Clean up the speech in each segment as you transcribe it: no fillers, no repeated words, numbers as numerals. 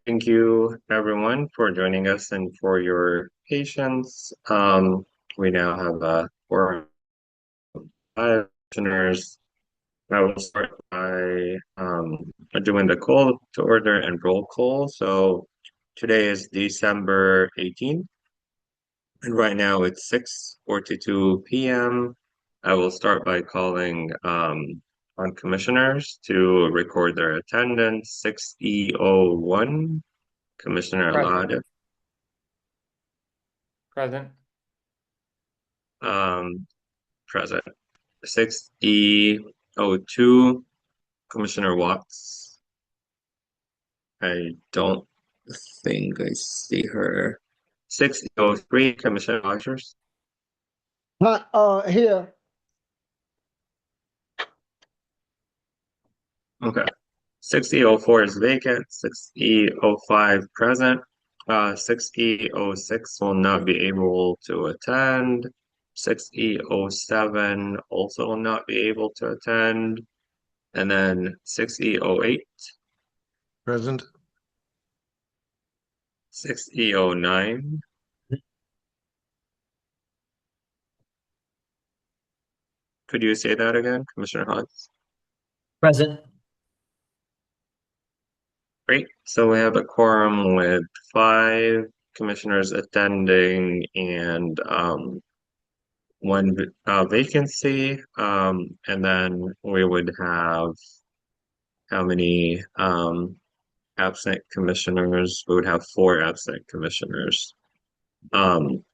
Thank you, everyone, for joining us and for your patience. We now have four five listeners. I will start by doing the call to order and roll call. So today is December 18th, and right now it's 6:42 p.m. I will start by calling on commissioners to record their attendance. 6E01, Commissioner Present. Lada. Present. Um, Present. 6E02, Commissioner Watts. I don't think I see her. 6E03, Commissioner Rogers. Hi, here. Okay. 6E04 is vacant. 6E05 present. 6E06 will not be able to attend. 6E07 also will not be able to attend. And then 6E08, Present. 6E09. Could you say that again, Commissioner Hodges? Present. Great. So we have a quorum with five commissioners attending and one vacancy. And then we would have how many absent commissioners? We would have four absent commissioners. Um,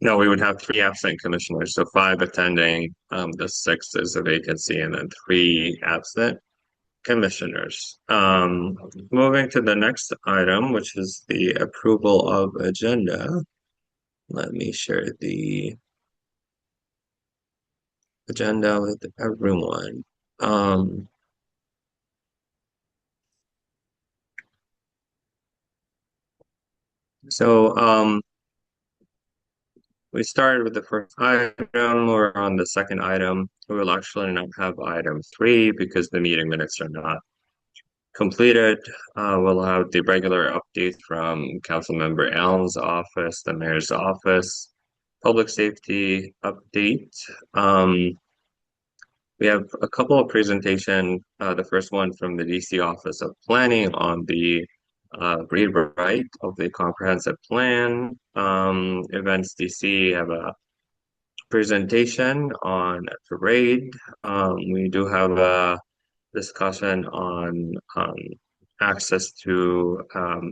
no, we would have three absent commissioners, so five attending. The sixth is a vacancy, and then three absent commissioners. Moving to the next item, which is the approval of agenda. Let me share the agenda with everyone. Um, so we started with the first item. We're on the second item. We will actually not have item three because the meeting minutes are not completed. We'll have the regular updates from Councilmember Allen's office, the mayor's office, public safety update. We have a couple of presentation. The first one from the DC Office of Planning on the rewrite of the comprehensive plan. Events DC have a presentation on parade. We do have a discussion on access to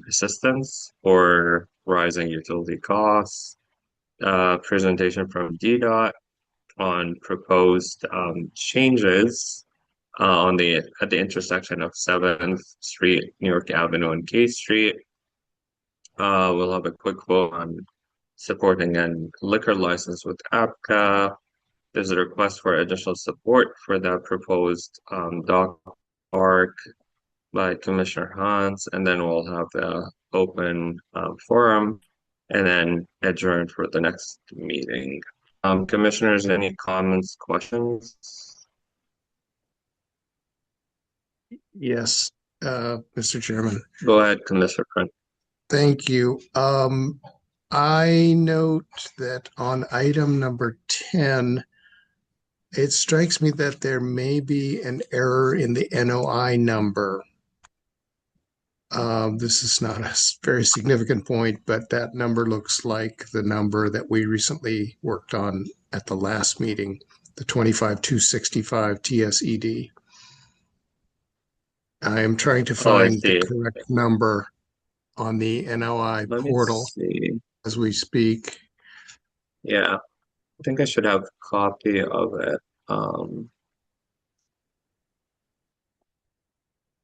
assistance for rising utility costs. Presentation from DDOT on proposed changes on the at the intersection of 7th Street, New York Avenue, and K Street. We'll have a quick vote on supporting a liquor license with APCA. There's a request for additional support for the proposed dog park by Commissioner Hans, and then we'll have the open forum and then adjourn for the next meeting. Commissioners, any comments, questions? Yes, Mr. Chairman. Go ahead, Commissioner Prince. Thank you. I note that on item number 10, it strikes me that there may be an error in the NOI number. This is not a very significant point, but that number looks like the number that we recently worked on at the last meeting, the 25265 TSED. I am trying to Oh, I find the see. correct number on the NOI Let me portal see. as we speak. Yeah, I think I should have a copy of it. Um,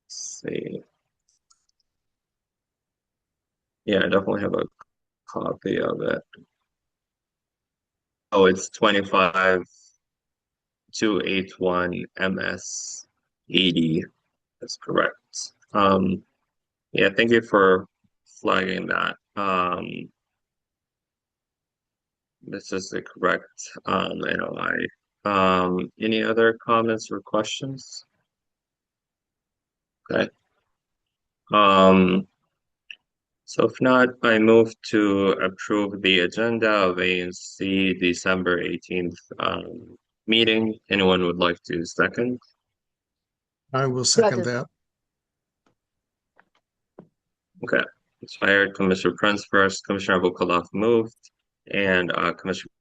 let's see. Yeah, I definitely have a copy of it. Oh, it's 25281 MS 80. That's correct. Yeah, thank you for flagging that. This is the correct NOI. Any other comments or questions? Okay. Um, so if not, I move to approve the agenda of ANC December 18th meeting. Anyone would like to second? I will second Second. that. Okay. Expired. Commissioner Prince first, Commissioner Abukalov moved, and Commissioner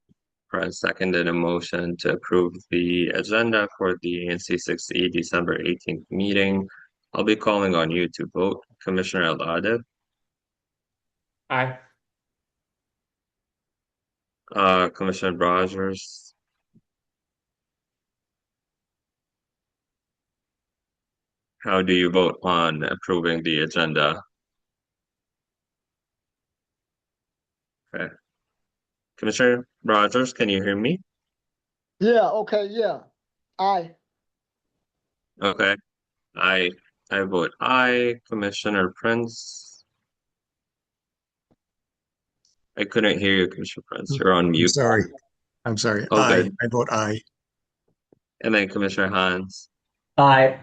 Prince seconded a motion to approve the agenda for the ANC 6E December 18th meeting. I'll be calling on you to vote. Commissioner Al, Aye. Commissioner Rogers, how do you vote on approving the agenda? Okay. Commissioner Rogers, can you hear me? Yeah, okay, yeah. Aye. Okay. I I vote aye. Commissioner Prince. I couldn't hear you, Commissioner Prince. You're on I'm mute. sorry. I'm sorry. Oh, Aye. good. I vote aye. And then Commissioner Hans. Aye.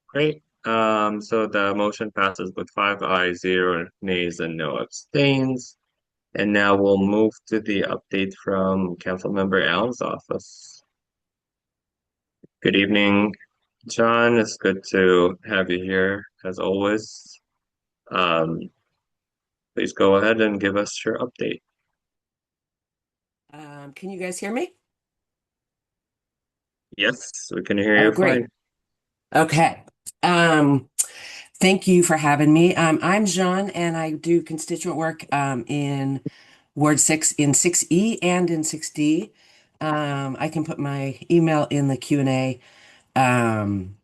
Great. So the motion passes with five ayes, zero nays, and no abstains. And now we'll move to the update from Councilmember Allen's office. Good evening, John. It's good to have you here as always. Um, please go ahead and give us your update. Can you guys hear me? Yes, we can hear Oh, you great. fine. Okay. Um, Thank you for having me. I'm Jean, and I do constituent work in Ward 6 in 6E and in 6D. I can put my email in the Q&A. Um,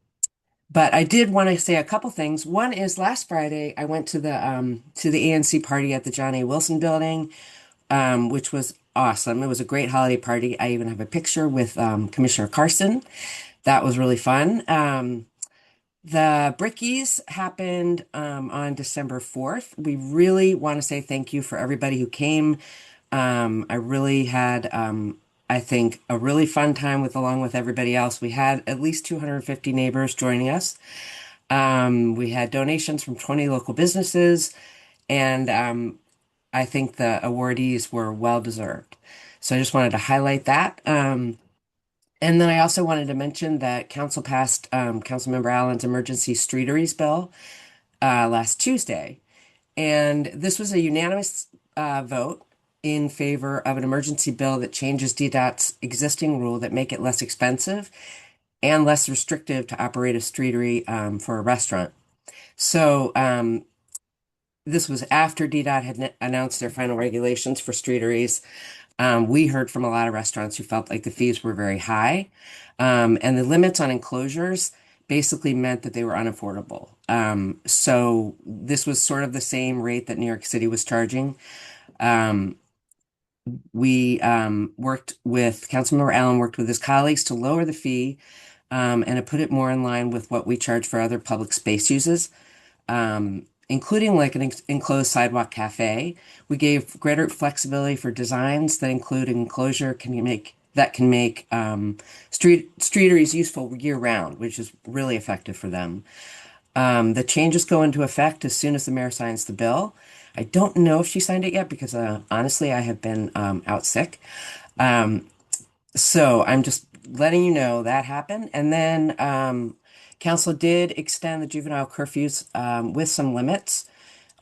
but I did want to say a couple things. One is last Friday I went to the ANC party at the John A. Wilson building, which was awesome. It was a great holiday party. I even have a picture with Commissioner Carson. That was really fun. The Brickies happened on December 4th. We really want to say thank you for everybody who came. I really had, I think, a really fun time along with everybody else. We had at least 250 neighbors joining us. We had donations from 20 local businesses, and I think the awardees were well deserved. So I just wanted to highlight that. And then I also wanted to mention that Council passed Councilmember Allen's emergency streeteries bill last Tuesday. And this was a unanimous vote in favor of an emergency bill that changes DDOT's existing rule that make it less expensive and less restrictive to operate a streetery for a restaurant. So this was after DDOT had announced their final regulations for streeteries. We heard from a lot of restaurants who felt like the fees were very high. And the limits on enclosures basically meant that they were unaffordable. So this was sort of the same rate that New York City was charging. Um, we worked with Councilmember Allen worked with his colleagues to lower the fee and to put it more in line with what we charge for other public space uses, including like an enclosed sidewalk cafe. We gave greater flexibility for designs that include an enclosure can make streeteries useful year round, which is really effective for them. The changes go into effect as soon as the mayor signs the bill. I don't know if she signed it yet because honestly, I have been out sick. Um, so I'm just letting you know that happened. And then council did extend the juvenile curfews with some limits.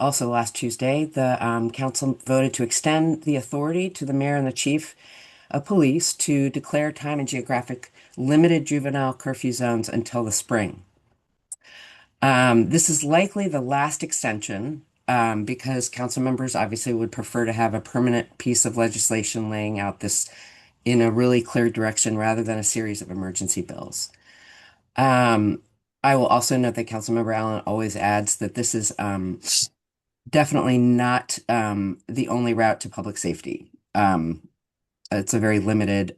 Also, last Tuesday, the council voted to extend the authority to the mayor and the chief of police to declare time and geographic limited juvenile curfew zones until the spring. This is likely the last extension because council members obviously would prefer to have a permanent piece of legislation laying out this in a really clear direction rather than a series of emergency bills. Um, I will also note that Councilmember Allen always adds that this is definitely not the only route to public safety. It's a very limited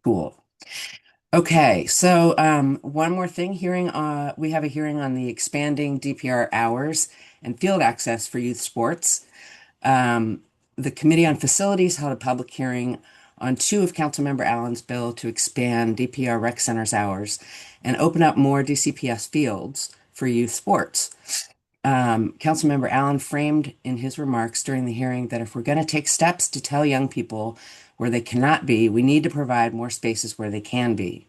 pool. Okay, so one more thing, we have a hearing on the expanding DPR hours and field access for youth sports. Um, the Committee on Facilities held a public hearing on two of Councilmember Allen's bill to expand DPR rec center's hours and open up more DCPS fields for youth sports. Councilmember Allen framed in his remarks during the hearing that if we're going to take steps to tell young people where they cannot be, we need to provide more spaces where they can be.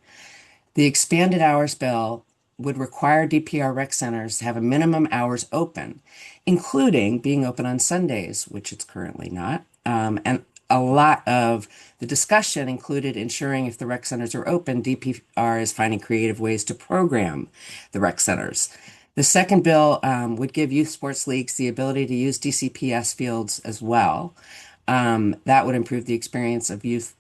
The expanded hours bill would require DPR rec centers to have a minimum hours open, including being open on Sundays, which it's currently not. And a lot of the discussion included ensuring if the rec centers are open, DPR is finding creative ways to program the rec centers. The second bill would give youth sports leagues the ability to use DCPS fields as well. That would improve the experience of youth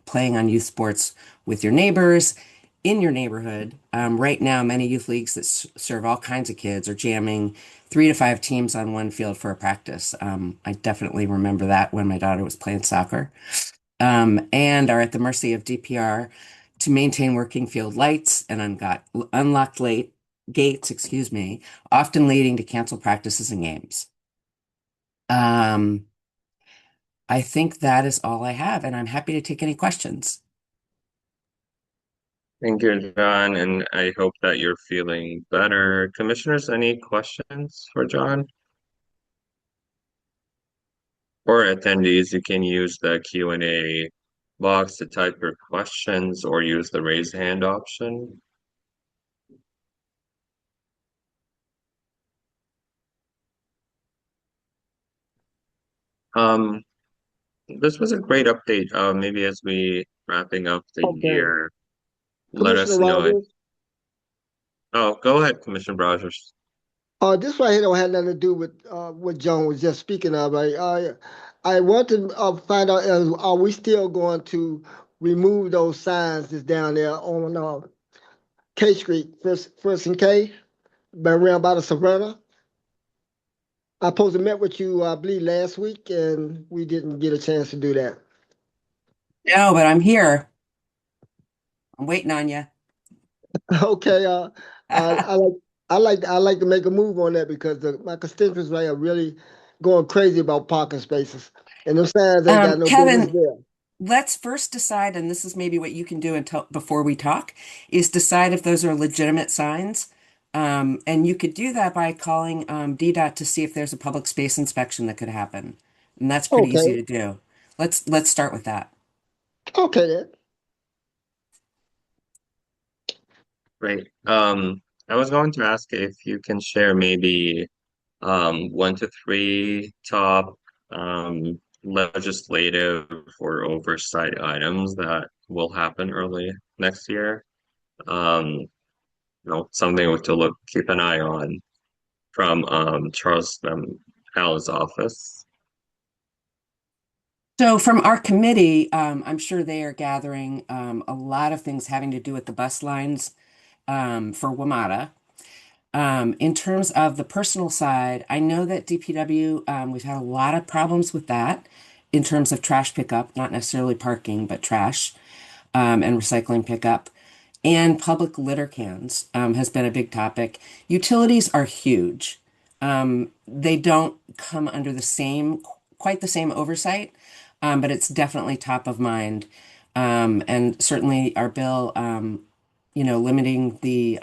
playing on youth sports with your neighbors in your neighborhood. Right now, many youth leagues that serve all kinds of kids are jamming 3 to 5 teams on one field for a practice. I definitely remember that when my daughter was playing soccer, and are at the mercy of DPR to maintain working field lights and unlocked late gates, excuse me, often leading to canceled practices and games. I think that is all I have, and I'm happy to take any questions. Thank you, John, and I hope that you're feeling better. Commissioners, any questions for John? Or attendees, you can use the Q&A box to type your questions or use the raise hand option. Um, this was a great update. Maybe as we wrapping up the Okay. year, let Commissioner us know it. Rogers, Oh, go ahead, Commissioner Rogers. this right here don't have nothing to do with what John was just speaking of. I want to find out, are we still going to remove those signs that's down there on K Street, First and K, around by the Savannah? I supposed to met with you, I believe, last week, and we didn't get a chance to do that. No, but I'm here. I'm waiting on you. Okay, I like to make a move on that because my constituents right are really going crazy about parking spaces, and those signs ain't got no business Kevin, there. let's first decide, and this is maybe what you can do until before we talk, is decide if those are legitimate signs. And you could do that by calling DDOT to see if there's a public space inspection that could happen. And that's pretty easy Okay, to do. Let's start with that. okay then. Great. I was going to ask if you can share maybe 1 to 3 top legislative or oversight items that will happen early next year. Something to keep an eye on from Charles Allen's office. So from our committee, I'm sure they are gathering a lot of things having to do with the bus lines for WMATA. In terms of the personal side, I know that DPW, we've had a lot of problems with that in terms of trash pickup, not necessarily parking, but trash and recycling pickup. And public litter cans has been a big topic. Utilities are huge. They don't come under quite the same oversight, but it's definitely top of mind. And certainly our bill, limiting the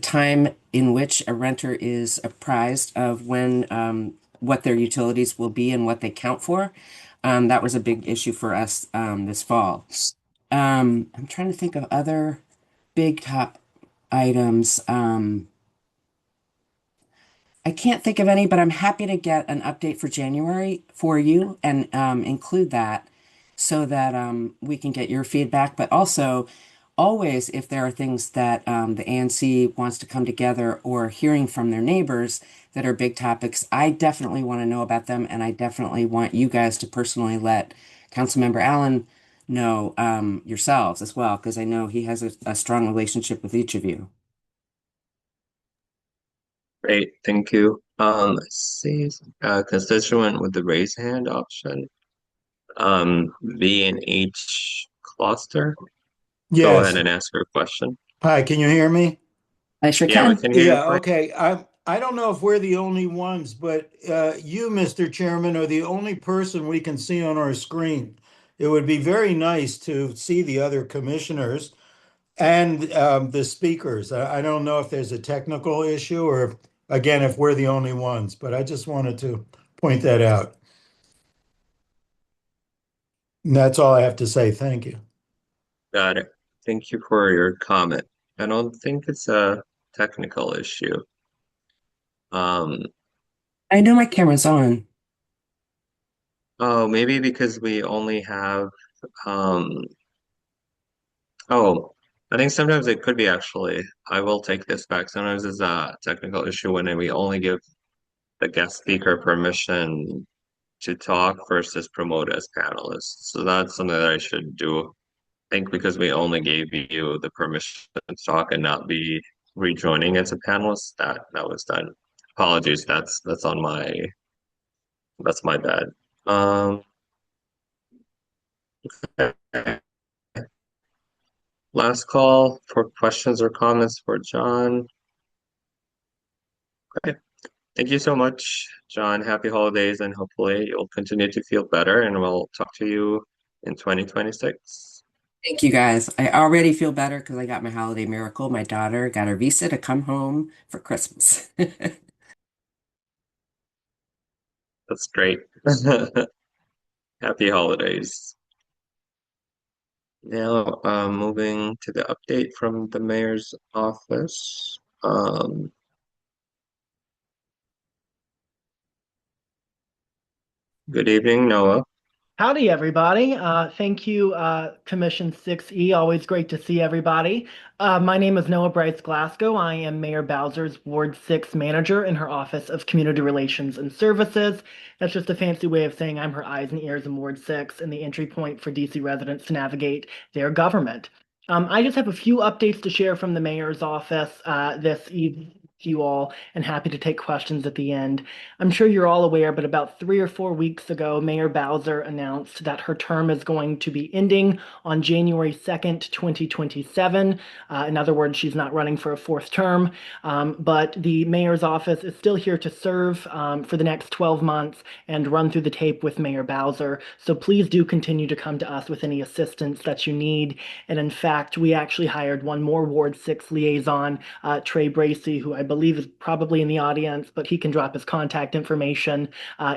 time in which a renter is apprised of when what their utilities will be and what they count for. That was a big issue for us this fall. I'm trying to think of other big top items. I can't think of any, but I'm happy to get an update for January for you and include that so that we can get your feedback. But also, always, if there are things that the ANC wants to come together or hearing from their neighbors that are big topics, I definitely want to know about them. And I definitely want you guys to personally let Councilmember Allen know yourselves as well, because I know he has a strong relationship with each of you. Great, thank you. Let's see, constituent with the raise hand option. B and H cluster. Go ahead Yes. and ask your question. Hi, can you hear me? I sure Yeah, we can. can hear you Yeah, fine. okay. I don't know if we're the only ones, but you, Mr. Chairman, are the only person we can see on our screen. It would be very nice to see the other commissioners. and the speakers. I don't know if there's a technical issue or, again, if we're the only ones, but I just wanted to point that out. And that's all I have to say. Thank you. Got it. Thank you for your comment. I don't think it's a technical issue. Um, I know my camera's on. oh, maybe because we only have, um, oh, I think sometimes it could be actually, I will take this back. Sometimes it's a technical issue when we only give the guest speaker permission to talk versus promote as panelists. So that's something that I should do. I think because we only gave you the permission to talk and not be rejoining as a panelist, that was done. Apologies, that's on that's my bad. Um, okay. Last call for questions or comments for John. Okay. Thank you so much, John. Happy holidays, and hopefully you'll continue to feel better, and we'll talk to you in 2026. Thank you guys. I already feel better because I got my holiday miracle. My daughter got her visa to come home for Christmas. That's great. Happy holidays. Now, moving to the update from the mayor's office. Good evening, Noah. Howdy, everybody. Thank you, Commission 6E. Always great to see everybody. My name is Noah Bryce Glasgow. I am Mayor Bowser's Ward 6 manager in her Office of Community Relations and Services. That's just a fancy way of saying I'm her eyes and ears in Ward 6 and the entry point for DC residents to navigate their government. I just have a few updates to share from the mayor's office this evening to you all, and happy to take questions at the end. I'm sure you're all aware, but about 3 or 4 weeks ago, Mayor Bowser announced that her term is going to be ending on January 2nd, 2027. In other words, she's not running for a fourth term, but the mayor's office is still here to serve for the next 12 months and run through the tape with Mayor Bowser. So please do continue to come to us with any assistance that you need. And in fact, we actually hired one more Ward 6 liaison, Trey Bracy, who I believe is probably in the audience, but he can drop his contact information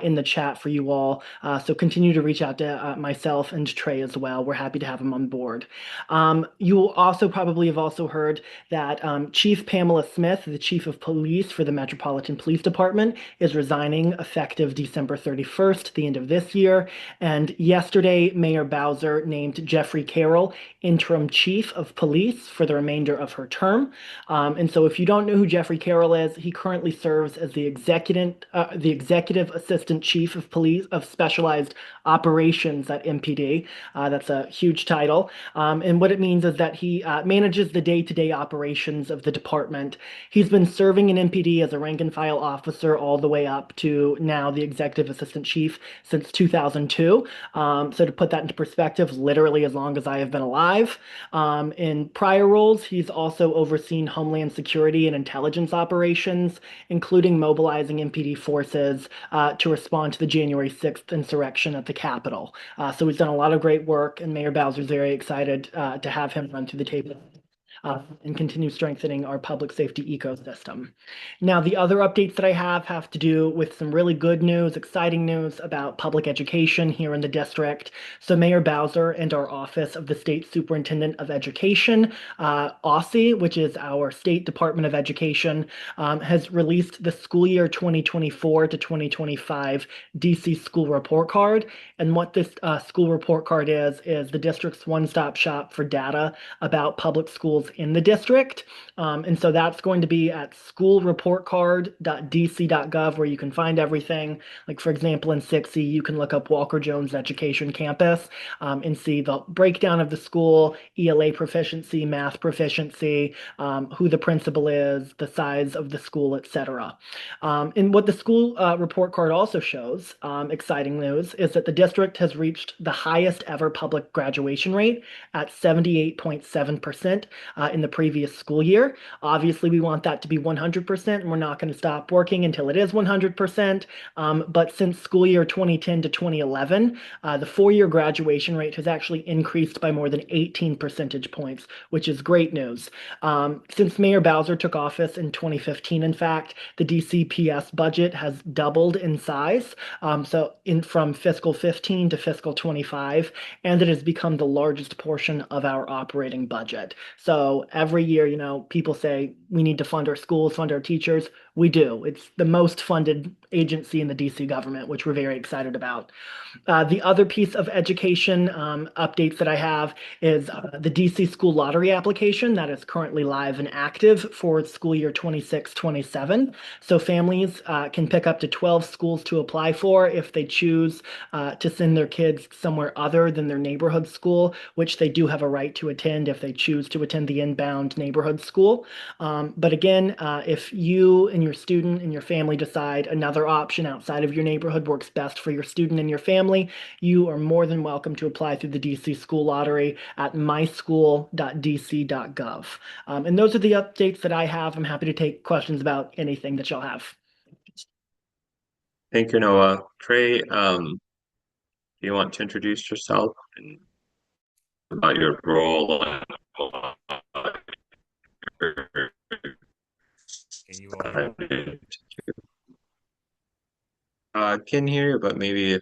in the chat for you all. So continue to reach out to myself and Trey as well. We're happy to have him on board. You will also probably have also heard that Chief Pamela Smith, the Chief of Police for the Metropolitan Police Department, is resigning effective December 31st, the end of this year. And yesterday, Mayor Bowser named Jeffrey Carroll interim Chief of Police for the remainder of her term. And so if you don't know who Jeffrey Carroll is, he currently serves as the executive assistant chief of police of specialized operations at MPD. That's a huge title. And what it means is that he manages the day-to-day operations of the department. He's been serving in MPD as a rank and file officer all the way up to now the executive assistant chief since 2002. So to put that into perspective, literally as long as I have been alive. In prior roles, he's also overseen Homeland Security and intelligence operations, including mobilizing MPD forces to respond to the January 6th insurrection at the Capitol. So he's done a lot of great work, and Mayor Bowser's very excited to have him run through the table. And continue strengthening our public safety ecosystem. Now, the other updates that I have to do with some really good news, exciting news about public education here in the district. So Mayor Bowser and our Office of the State Superintendent of Education, OSSE, which is our State Department of Education, has released the school year 2024 to 2025 DC School Report Card. And what this school report card is the district's one-stop shop for data about public schools in the district. And so that's going to be at schoolreportcard.dc.gov, where you can find everything. Like, for example, in 6E, you can look up Walker Jones Education Campus and see the breakdown of the school, ELA proficiency, math proficiency, who the principal is, the size of the school, etc. And what the school report card also shows, exciting news, is that the district has reached the highest ever public graduation rate at 78.7%. in the previous school year. Obviously, we want that to be 100%, and we're not going to stop working until it is 100%. But since school year 2010 to 2011, the four-year graduation rate has actually increased by more than 18 percentage points, which is great news. Since Mayor Bowser took office in 2015, in fact, the DCPS budget has doubled in size. From fiscal 15 to fiscal 25, and it has become the largest portion of our operating budget. So every year, people say we need to fund our schools, fund our teachers. We do. It's the most funded agency in the DC government, which we're very excited about. The other piece of education updates that I have is the DC School Lottery application that is currently live and active for school year 26-27. So families can pick up to 12 schools to apply for if they choose to send their kids somewhere other than their neighborhood school, which they do have a right to attend if they choose to attend the inbound neighborhood school. But again, if you and your student and your family decide another option outside of your neighborhood works best for your student and your family, you are more than welcome to apply through the DC School Lottery at myschool.dc.gov. And those are the updates that I have. I'm happy to take questions about anything that y'all have. Thank you, Noah. Trey, do you want to introduce yourself and about your role and Can you all hear me? can hear you, but maybe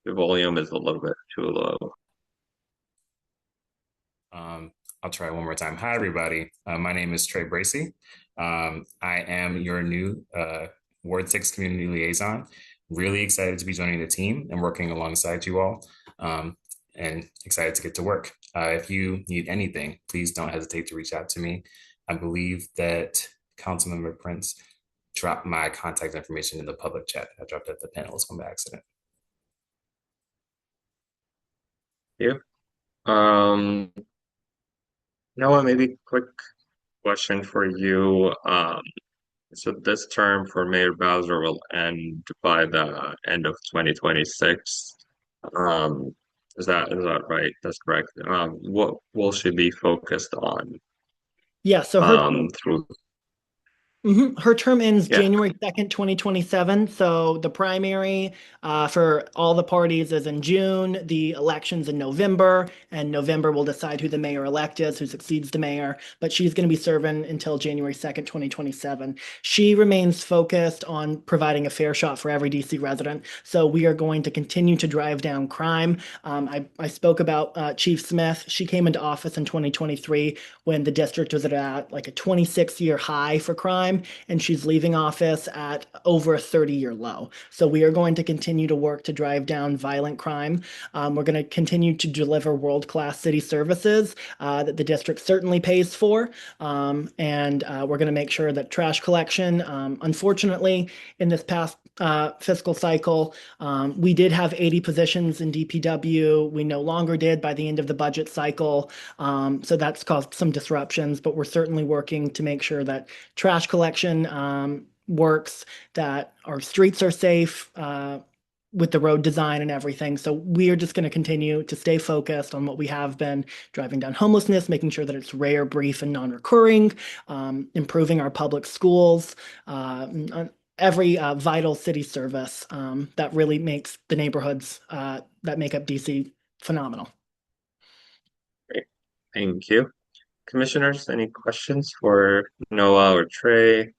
the volume is a little bit too low. I'll try one more time. Hi, everybody. My name is Trey Bracy. I am your new Ward 6 Community Liaison. Really excited to be joining the team and working alongside you all, and excited to get to work. If you need anything, please don't hesitate to reach out to me. I believe that Councilmember Prince dropped my contact information in the public chat. I dropped it at the panelist by accident. Yeah. Noah, maybe quick question for you. So this term for Mayor Bowser will end by the end of 2026. Is that right? That's correct. What will she be focused on Yeah, so through? her term ends Yeah. January 2nd, 2027. So the primary for all the parties is in June, the election's in November, and November will decide who the mayor-elect is, who succeeds the mayor. But she's going to be serving until January 2nd, 2027. She remains focused on providing a fair shot for every DC resident. So we are going to continue to drive down crime. I spoke about Chief Smith. She came into office in 2023 when the district was at like a 26-year high for crime, and she's leaving office at over a 30-year low. So we are going to continue to work to drive down violent crime. We're going to continue to deliver world-class city services that the district certainly pays for. And we're going to make sure that trash collection, unfortunately, in this past fiscal cycle, we did have 80 positions in DPW. We no longer did by the end of the budget cycle. So that's caused some disruptions, but we're certainly working to make sure that trash collection works, that our streets are safe with the road design and everything. So we are just going to continue to stay focused on what we have been, driving down homelessness, making sure that it's rare, brief, and non-recurring, improving our public schools, every vital city service that really makes the neighborhoods that make up DC phenomenal. Great. Thank you. Commissioners, any questions for Noah or Trey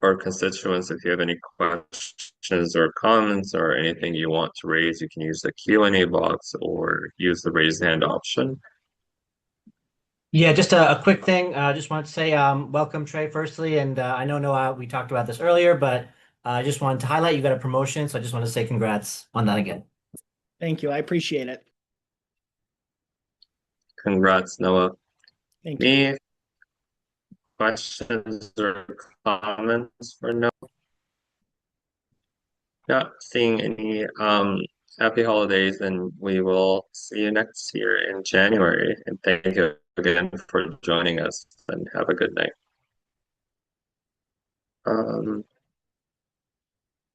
or constituents? If you have any questions or comments or anything you want to raise, you can use the Q&A box or use the raise hand option. Yeah, just a quick thing. I just wanted to say welcome, Trey, firstly. And I know, Noah, we talked about this earlier, but I just wanted to highlight you got a promotion. So I just want to say congrats on that again. Thank you. I appreciate it. Congrats, Noah. Thank you. Any questions or comments for Noah? Not seeing any. Happy holidays, and we will see you next year in January. And thank you again for joining us, and have a good night.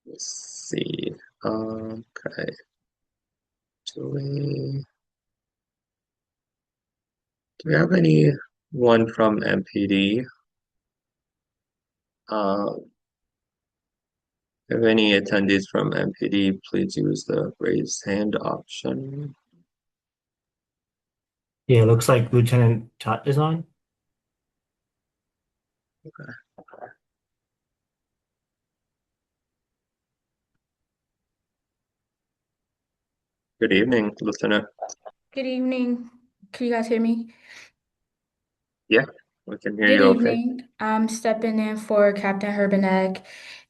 Let's see. Okay. Do we have any one from MPD. If any attendees from MPD, please use the raise hand option. Yeah, it looks like Lieutenant Tut is on. Okay. Good evening, Lieutenant. Good evening. Can you guys hear me? Yeah, we can hear Good you okay. evening. I'm stepping in for Captain Herbenek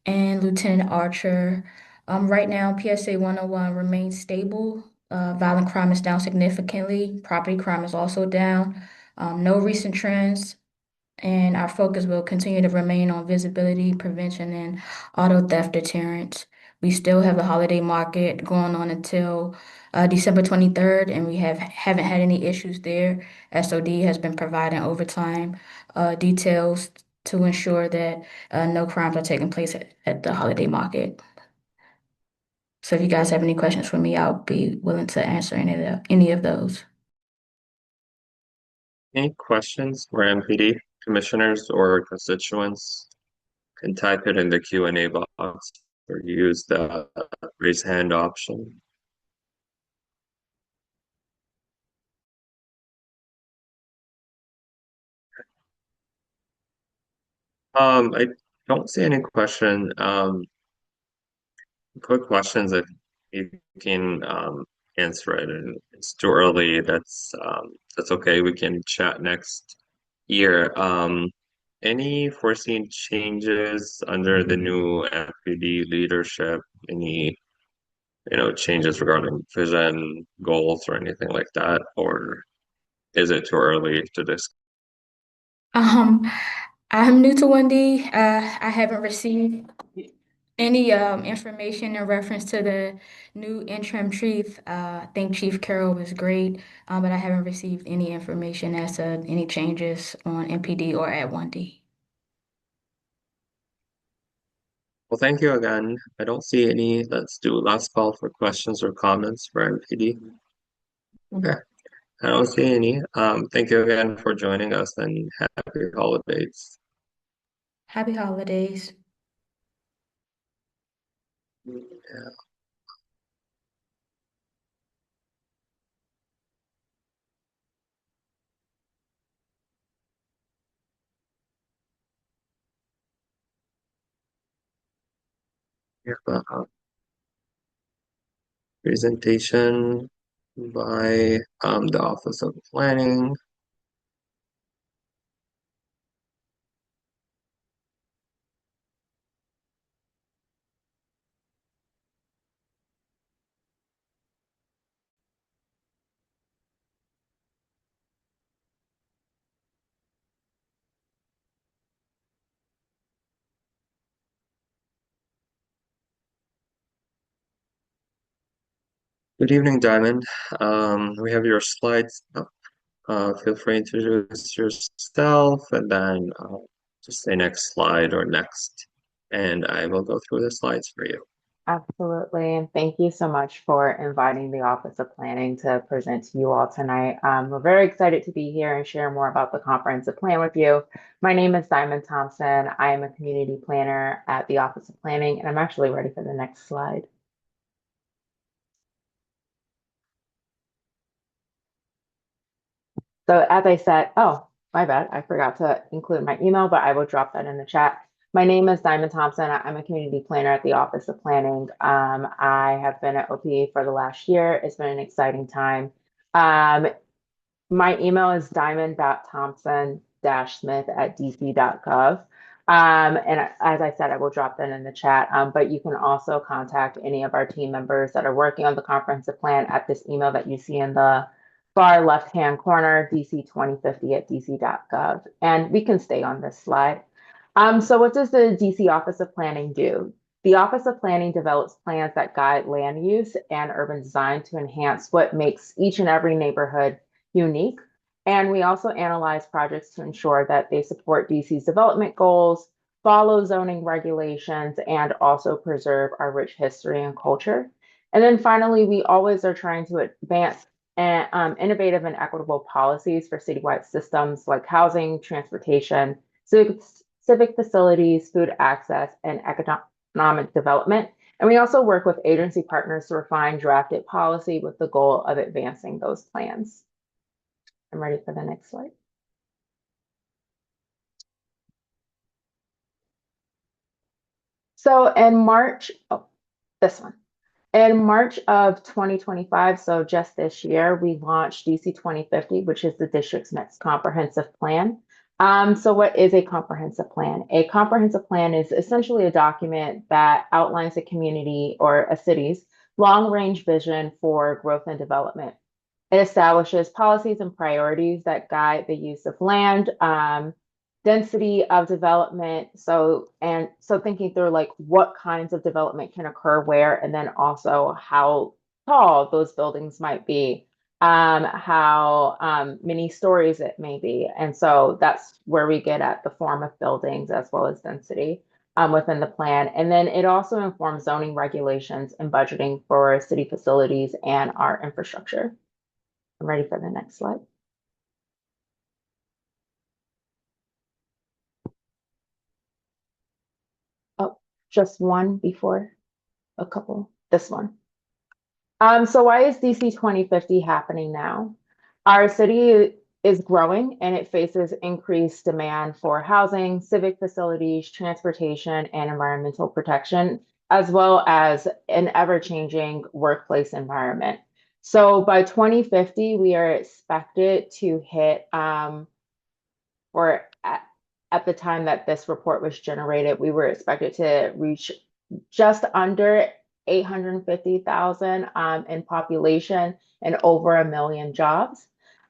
and Lieutenant Archer. Right now, PSA 101 remains stable. Violent crime is down significantly. Property crime is also down. No recent trends. And our focus will continue to remain on visibility, prevention, and auto theft deterrence. We still have the holiday market going on until December 23rd, and we haven't had any issues there. SOD has been providing overtime details to ensure that no crimes are taking place at the holiday market. So if you guys have any questions for me, I'll be willing to answer any of those. Any questions for MPD commissioners or constituents? Can type it in the Q&A box or use the raise hand option. I don't see any question. Quick questions if you can answer it, and it's too early. That's okay. We can chat next year. Any foreseen changes under the new FPD leadership? Any changes regarding vision, goals, or anything like that, or is it too early to discuss? Um, I'm new to 1D. I haven't received any information in reference to the new interim chief. I think Chief Carroll was great, but I haven't received any information as to any changes on MPD or at 1D. Well, thank you again. I don't see any. Let's do last call for questions or comments for MPD. Okay, I don't see any. Thank you again for joining us and happy holidays. Happy holidays. Yeah. We have a presentation by the Office of Planning. Good evening, Diamond. We have your slides up. Feel free to introduce yourself and then just say next slide or next, and I will go through the slides for you. Absolutely. And thank you so much for inviting the Office of Planning to present to you all tonight. We're very excited to be here and share more about the comprehensive plan with you. My name is Diamond Thompson. I am a community planner at the Office of Planning, and I'm actually ready for the next slide. So as I said, oh, my bad, I forgot to include my email, but I will drop that in the chat. My name is Diamond Thompson. I'm a community planner at the Office of Planning. I have been at OPA for the last year. It's been an exciting time. My email is diamond.thompson-smith@dc.gov. And as I said, I will drop that in the chat, but you can also contact any of our team members that are working on the comprehensive plan at this email that you see in the far left-hand corner, dc2050@dc.gov. And we can stay on this slide. So what does the DC Office of Planning do? The Office of Planning develops plans that guide land use and urban design to enhance what makes each and every neighborhood unique. And we also analyze projects to ensure that they support DC's development goals, follow zoning regulations, and also preserve our rich history and culture. And then finally, we always are trying to advance and innovative and equitable policies for citywide systems like housing, transportation, civic facilities, food access, and economic development. And we also work with agency partners to refine drafted policy with the goal of advancing those plans. I'm ready for the next slide. So in March, this one. In March of 2025, so just this year, we launched DC 2050, which is the district's next comprehensive plan. So what is a comprehensive plan? A comprehensive plan is essentially a document that outlines a community or a city's long-range vision for growth and development. It establishes policies and priorities that guide the use of land, density of development. So thinking through like what kinds of development can occur where, and then also how tall those buildings might be, how many stories it may be. And so that's where we get at the form of buildings as well as density within the plan. And then it also informs zoning regulations and budgeting for city facilities and our infrastructure. I'm ready for the next slide. Oh, just one before a couple, this one. So why is DC 2050 happening now? Our city is growing and it faces increased demand for housing, civic facilities, transportation, and environmental protection, as well as an ever-changing workplace environment. So by 2050, we are expected to hit, or at the time that this report was generated, we were expected to reach just under 850,000 in population and over 1 million jobs.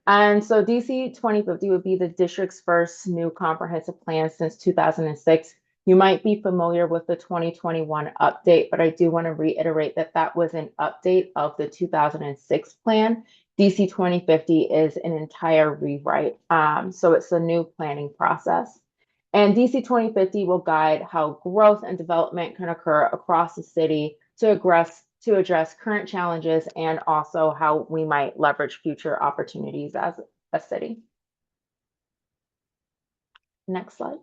And so DC 2050 would be the district's first new comprehensive plan since 2006. You might be familiar with the 2021 update, but I do want to reiterate that that was an update of the 2006 plan. DC 2050 is an entire rewrite. So it's a new planning process. And DC 2050 will guide how growth and development can occur across the city to address current challenges and also how we might leverage future opportunities as a city. Next slide.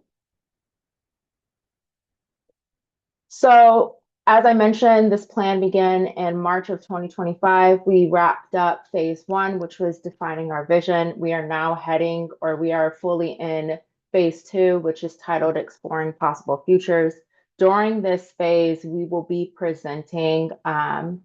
So as I mentioned, this plan began in March of 2025. We wrapped up phase one, which was defining our vision. We are now heading, or we are fully in phase two, which is titled Exploring Possible Futures. During this phase, we will be presenting our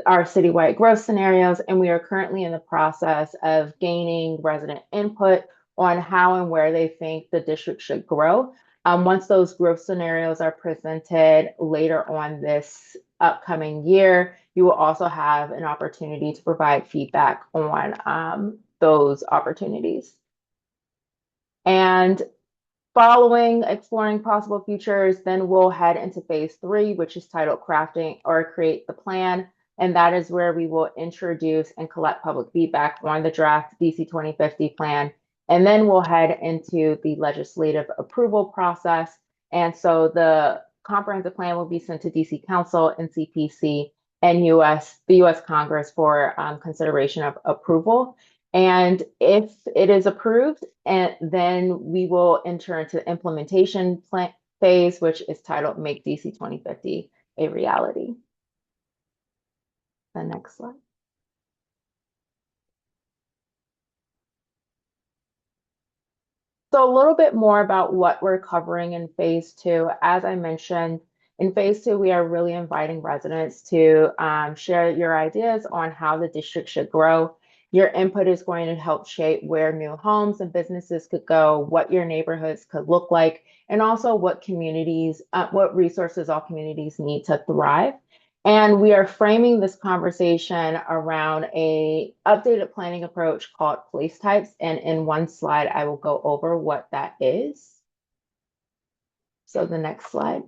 citywide growth scenarios, and we are currently in the process of gaining resident input on how and where they think the district should grow. Once those growth scenarios are presented later on this upcoming year, you will also have an opportunity to provide feedback on those opportunities. And following Exploring Possible Futures, then we'll head into phase three, which is titled Crafting or Create the Plan. And that is where we will introduce and collect public feedback on the draft DC 2050 plan. And then we'll head into the legislative approval process. And so the comprehensive plan will be sent to DC Council and CPC and the US Congress for consideration of approval. And if it is approved, and then we will enter into the implementation plan phase, which is titled Make DC 2050 a Reality. The next slide. So a little bit more about what we're covering in phase two. As I mentioned, in phase two, we are really inviting residents to share your ideas on how the district should grow. Your input is going to help shape where new homes and businesses could go, what your neighborhoods could look like, and also what resources all communities need to thrive. And we are framing this conversation around a updated planning approach called place types. And in one slide, I will go over what that is. So the next slide.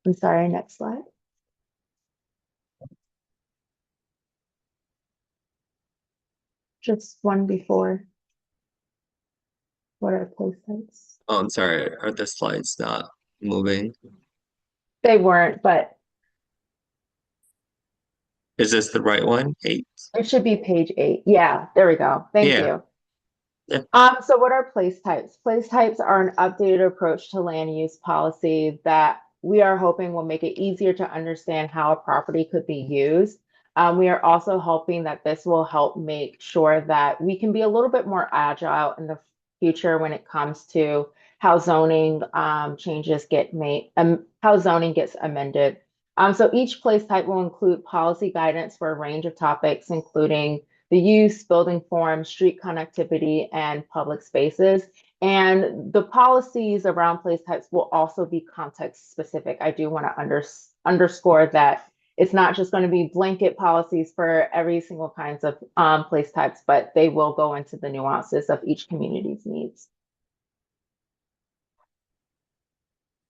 I'm sorry, next slide. Just one before. What are place types? Oh, I'm sorry, are the slides not moving? They weren't, but Is this the right one? 8? it should be page 8. Yeah, there we go. Thank Yeah. you. Yeah. So what are place types? Place types are an updated approach to land use policy that we are hoping will make it easier to understand how a property could be used. We are also hoping that this will help make sure that we can be a little bit more agile in the future when it comes to how zoning changes get made, how zoning gets amended. So each place type will include policy guidance for a range of topics, including the use, building forms, street connectivity, and public spaces. And the policies around place types will also be context specific. I do want to underscore that it's not just going to be blanket policies for every single kinds of place types, but they will go into the nuances of each community's needs.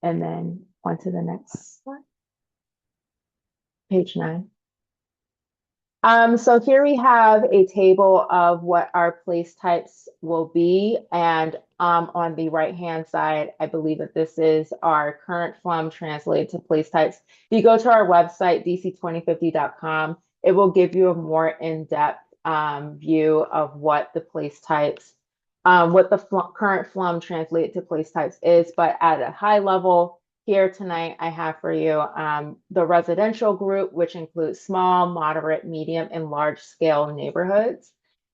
And then on to the next slide, page 9. So here we have a table of what our place types will be. And on the right-hand side, I believe that this is our current FLUM translated to place types. If you go to our website, dc2050.com, it will give you a more in-depth view of what the place types, what the current FLUM translated to place types is. But at a high level, here tonight, I have for you the residential group, which includes small, moderate, medium, and large scale neighborhoods.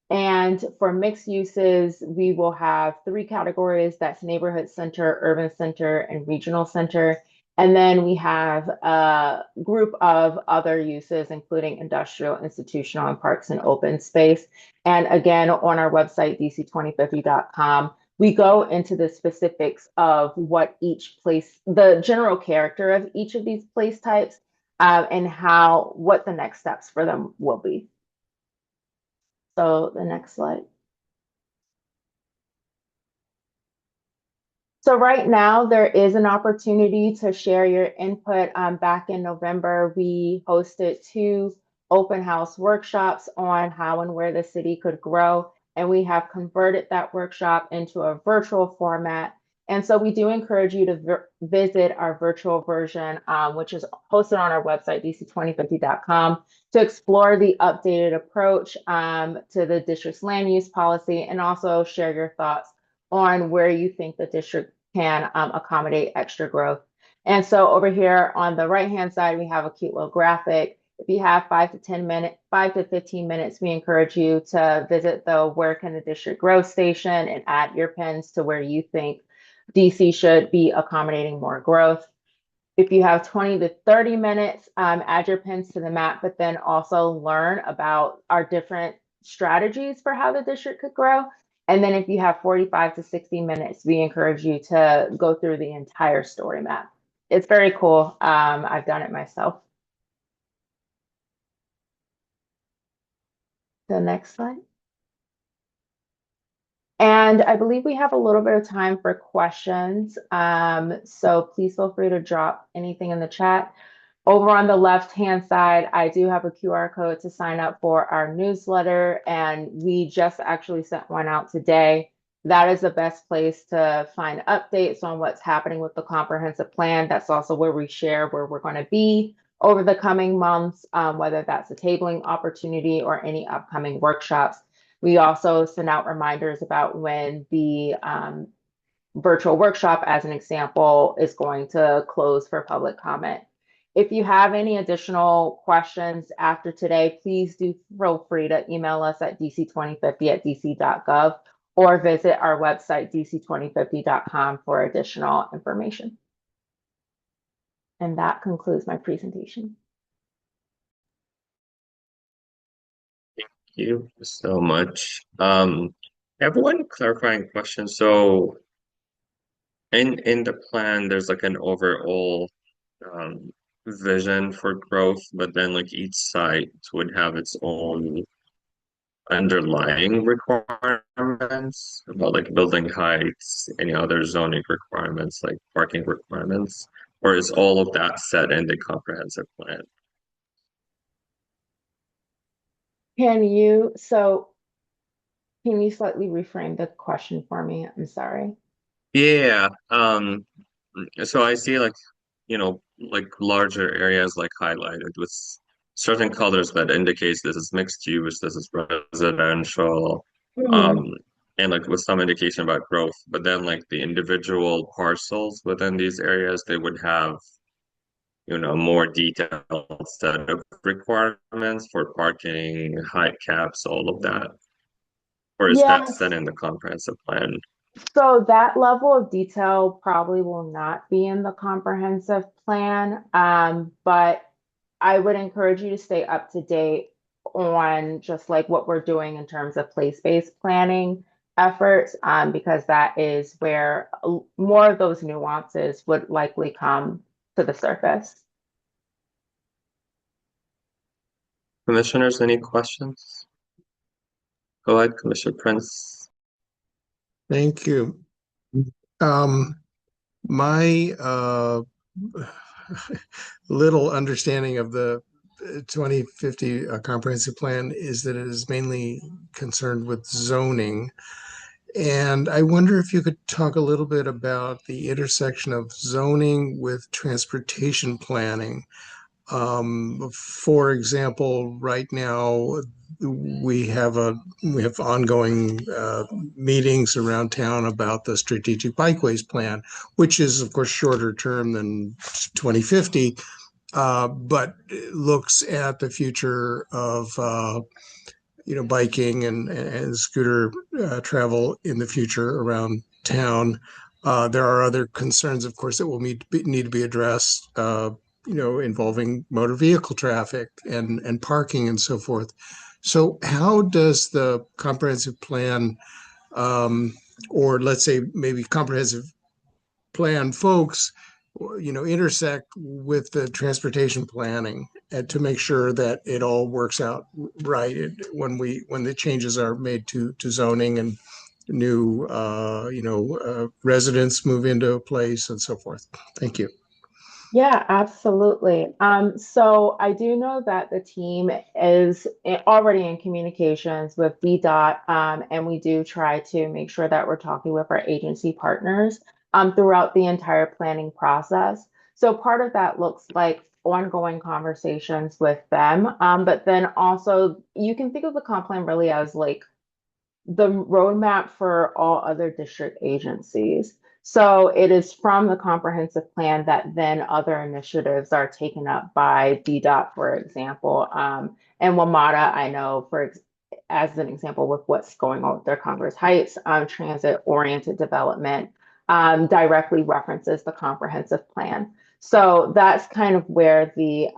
And for mixed uses, we will have 3 categories. That's neighborhood center, urban center, and regional center. And then we have a group of other uses, including industrial, institutional, and parks and open space. And again, on our website, dc2050.com, we go into the specifics of what each place, the general character of each of these place types, and what the next steps for them will be. So the next slide. So right now there is an opportunity to share your input. Back in November, we hosted 2 open house workshops on how and where the city could grow. And we have converted that workshop into a virtual format. And so we do encourage you to visit our virtual version, which is hosted on our website, dc2050.com, to explore the updated approach to the district's land use policy, and also share your thoughts on where you think the district can accommodate extra growth. And so over here on the right-hand side, we have a cute little graphic. If you have 5 to 15 minutes, we encourage you to visit the Where Can the District Grow station and add your pins to where you think DC should be accommodating more growth. If you have 20 to 30 minutes, add your pins to the map, but then also learn about our different strategies for how the district could grow. And then if you have 45 to 60 minutes, we encourage you to go through the entire story map. It's very cool. I've done it myself. The next slide. And I believe we have a little bit of time for questions. So please feel free to drop anything in the chat. Over on the left-hand side, I do have a QR code to sign up for our newsletter, and we just actually sent one out today. That is the best place to find updates on what's happening with the comprehensive plan. That's also where we share where we're going to be over the coming months, whether that's a tabling opportunity or any upcoming workshops. We also send out reminders about when the virtual workshop, as an example, is going to close for public comment. If you have any additional questions after today, please do feel free to email us at dc2050@dc.gov or visit our website, dc2050.com, for additional information. And that concludes my presentation. Thank you so much. I have one clarifying question. So in the plan, there's like an overall vision for growth, but then like each site would have its own underlying requirements about like building heights, any other zoning requirements like parking requirements, or is all of that set in the comprehensive plan? So Can you slightly reframe the question for me? I'm sorry. Yeah. So I see like, like larger areas like highlighted with certain colors that indicates this is mixed use, this is residential, Mhm. um, and like with some indication about growth. But then like the individual parcels within these areas, they would have, more detailed set of requirements for parking, height caps, all of that. Or is that set Yes. in the comprehensive plan? So that level of detail probably will not be in the comprehensive plan, but I would encourage you to stay up to date on just like what we're doing in terms of place-based planning efforts, because that is where more of those nuances would likely come to the surface. Commissioners, any questions? Go ahead, Commissioner Prince. Thank you. Um, my little understanding of the 2050 comprehensive plan is that it is mainly concerned with zoning. And I wonder if you could talk a little bit about the intersection of zoning with transportation planning. For example, right now we have ongoing meetings around town about the strategic bikeways plan, which is of course shorter term than 2050, but looks at the future of biking and scooter travel in the future around town. There are other concerns, of course, that will need to be addressed, involving motor vehicle traffic and parking and so forth. So, how does the comprehensive plan, um, or let's say maybe comprehensive plan folks, intersect with the transportation planning and to make sure that it all works out right when the changes are made to zoning and new residents move into a place and so forth. Thank you. Yeah, absolutely. So I do know that the team is already in communications with VDOT, and we do try to make sure that we're talking with our agency partners throughout the entire planning process. So part of that looks like ongoing conversations with them, but then also you can think of the comp plan really as like the roadmap for all other district agencies. So it is from the comprehensive plan that then other initiatives are taken up by DDOT, for example. And WMATA, I know as an example with what's going on with their Congress Heights transit-oriented development, directly references the comprehensive plan. So that's kind of where the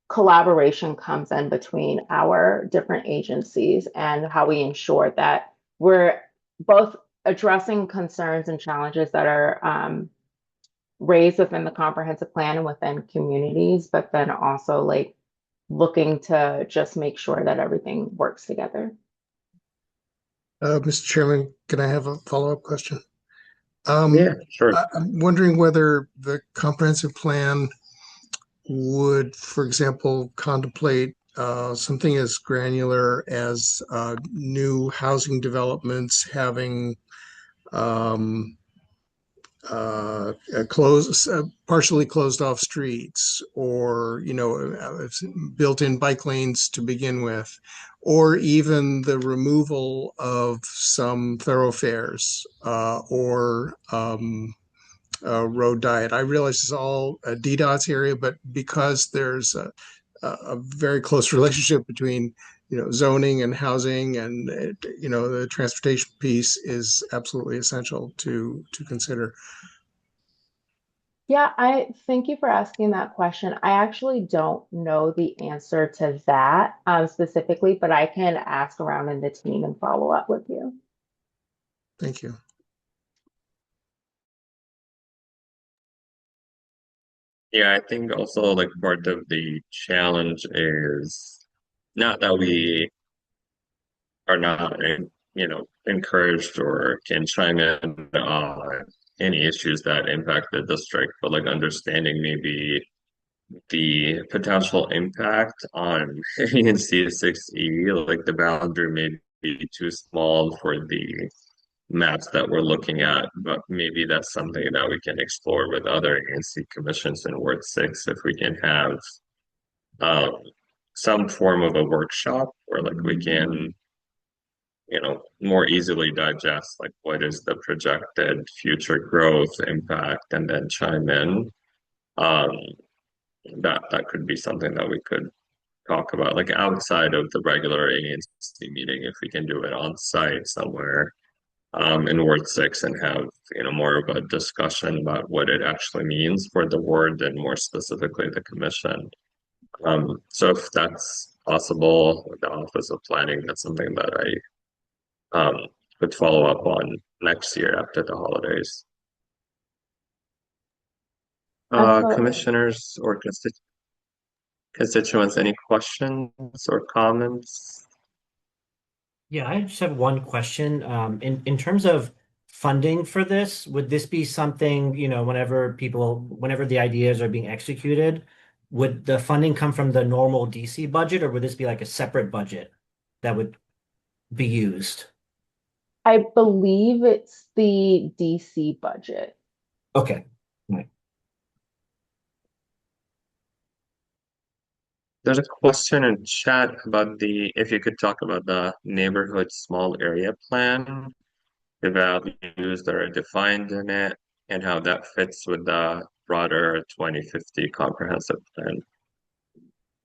collaboration comes in between our different agencies and how we ensure that we're both addressing concerns and challenges that are raised within the comprehensive plan and within communities, but then also like looking to just make sure that everything works together. Mr. Chairman, can I have a follow-up question? Yeah, sure. I'm wondering whether the comprehensive plan would, for example, contemplate something as granular as new housing developments having um, partially closed off streets, or built-in bike lanes to begin with, or even the removal of some thoroughfares or road diet. I realize it's all a DDOT's area, but because there's a very close relationship between zoning and housing, and the transportation piece is absolutely essential to consider. Yeah, I thank you for asking that question. I actually don't know the answer to that specifically, but I can ask around in the team and follow up with you. Thank you. Yeah, I think also like part of the challenge is not that we are not, encouraged or can chime in on any issues that impact the district, but like understanding maybe the potential impact on ANC 6E, like the boundary may be too small for the maps that we're looking at, but maybe that's something that we can explore with other ANC commissions in Ward 6 if we can have um, some form of a workshop where like we can, more easily digest like what is the projected future growth impact and then chime in. Um, that could be something that we could talk about, like outside of the regular ANC meeting, if we can do it on site somewhere in Ward 6 and have, more of a discussion about what it actually means for the ward and more specifically the commission. So if that's possible with the Office of Planning, that's something that I could follow up on next year after the holidays. Absolutely. Commissioners or constituents, any questions or comments? Yeah, I just have one question. In terms of funding for this, would this be something, whenever the ideas are being executed, would the funding come from the normal DC budget, or would this be like a separate budget that would be used? I believe it's the DC budget. Okay. Right. There's a question in chat about if you could talk about the neighborhood small area plan, the values that are defined in it, and how that fits with the broader 2050 comprehensive plan.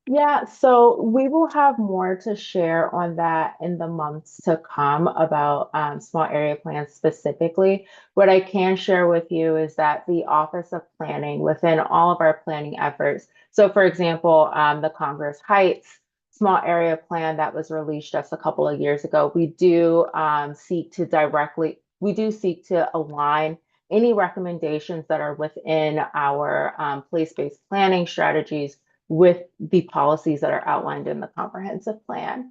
Yeah, so we will have more to share on that in the months to come about small area plans specifically. What I can share with you is that the Office of Planning, within all of our planning efforts, so for example, the Congress Heights small area plan that was released just a couple of years ago, we do seek to align any recommendations that are within our place-based planning strategies with the policies that are outlined in the comprehensive plan.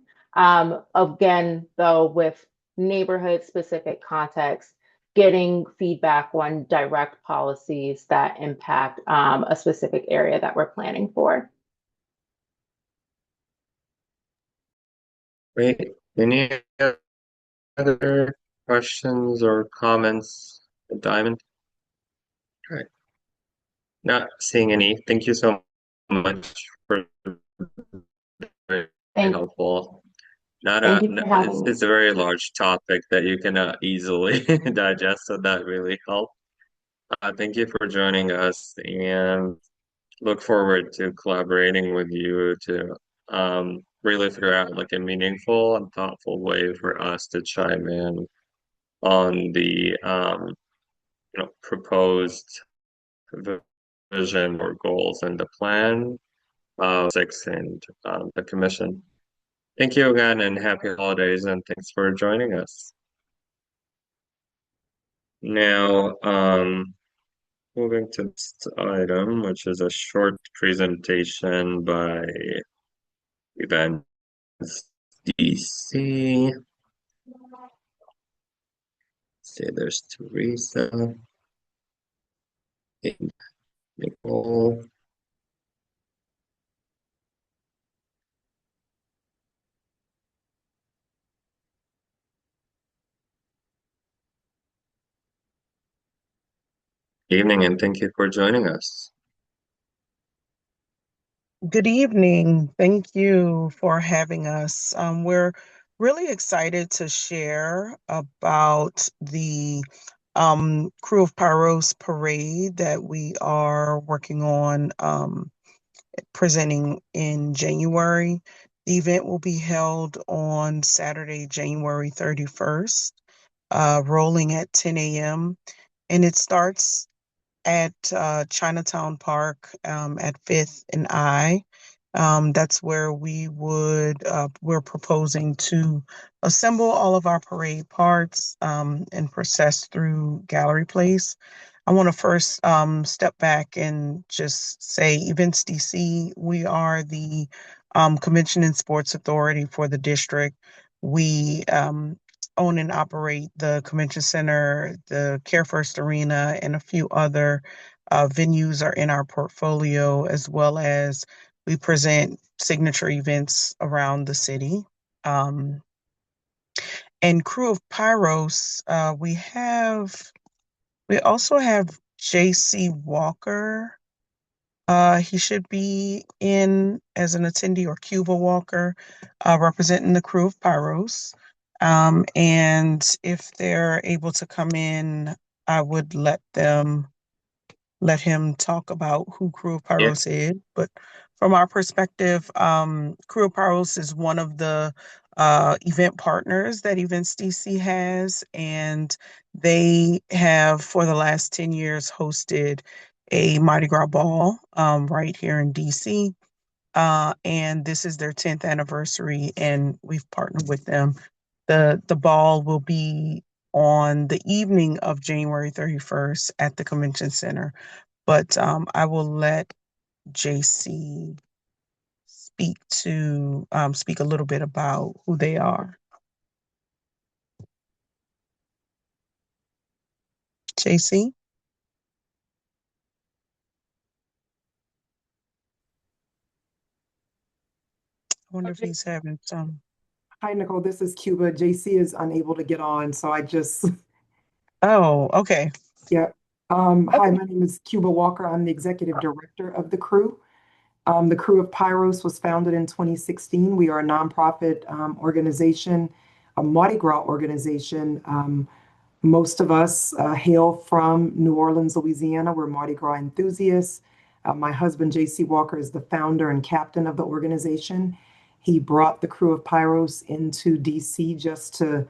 Again, though, with neighborhood specific context, getting feedback on direct policies that impact a specific area that we're planning for. Great. Any other questions or comments, Diamond? All right. Not seeing any. Thank you so much for very Thank, helpful. thank you for having me. It's a very large topic that you cannot easily digest, so that really helped. Thank you for joining us and look forward to collaborating with you to really figure out like a meaningful and thoughtful way for us to chime in on the proposed vision or goals and the plan of 6 and the commission. Thank you again and happy holidays and thanks for joining us. Now, moving to this item, which is a short presentation by Events DC. See, there's Teresa and Nicole. Evening, and thank you for joining us. Good evening. Thank you for having us. We're really excited to share about the Crew of Pyros parade that we are working on presenting in January. The event will be held on Saturday, January 31st, rolling at 10 a.m. And it starts at Chinatown Park at 5th and I. That's where we're proposing to assemble all of our parade parts and process through Gallery Place. I want to first step back and just say Events DC, we are the Convention and Sports Authority for the district. We own and operate the Convention Center, the Care First Arena, and a few other venues are in our portfolio, as well as we present signature events around the city. And Crew of Pyros, we also have JC Walker. He should be in as an attendee, or Cuba Walker, representing the Crew of Pyros. And if they're able to come in, I would let him talk about who Crew of Yeah. Pyros is. But from our perspective, Crew of Pyros is one of the event partners that Events DC has, and they have for the last 10 years hosted a Mardi Gras ball right here in DC. And this is their 10th anniversary, and we've partnered with them. The ball will be on the evening of January 31st at the convention center. But I will let JC speak a little bit about who they are. JC, I wonder if Okay. he's having some. Hi, Nicole. This is Cuba. JC is unable to get on, so I just, Oh, okay. yeah. Hi, Okay. my name is Cuba Walker. I'm the executive director of the crew. The Crew of Pyros was founded in 2016. We are a nonprofit organization, a Mardi Gras organization. Most of us hail from New Orleans, Louisiana. We're Mardi Gras enthusiasts. My husband, JC Walker, is the founder and captain of the organization. He brought the Crew of Pyros into DC just to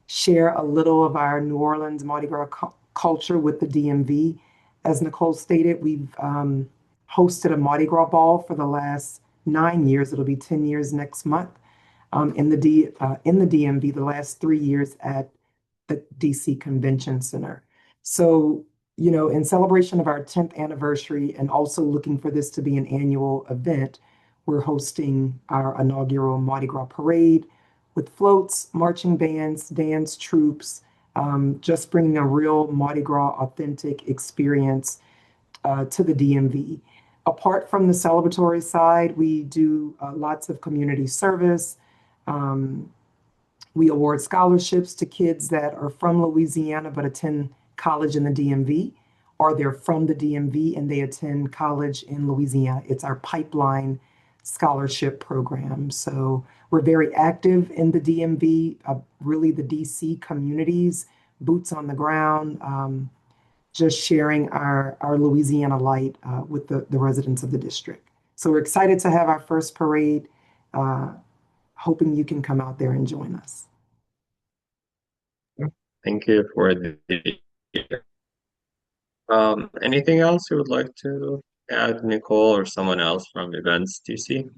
share a little of our New Orleans Mardi Gras culture with the DMV. As Nicole stated, we've hosted a Mardi Gras ball for the last 9 years. It'll be 10 years next month in the DMV, the last 3 years at the DC Convention Center. So, in celebration of our 10th anniversary and also looking for this to be an annual event, we're hosting our inaugural Mardi Gras parade with floats, marching bands, dance troops, just bringing a real Mardi Gras authentic experience to the DMV. Apart from the celebratory side, we do lots of community service. Um, we award scholarships to kids that are from Louisiana but attend college in the DMV, or they're from the DMV and they attend college in Louisiana. It's our pipeline scholarship program. So we're very active in the DMV, really the DC communities, boots on the ground, just sharing our Louisiana light with the residents of the district. So we're excited to have our first parade, uh, hoping you can come out there and join us. Thank you for the anything else you would like to add, Nicole, or someone else from Events DC?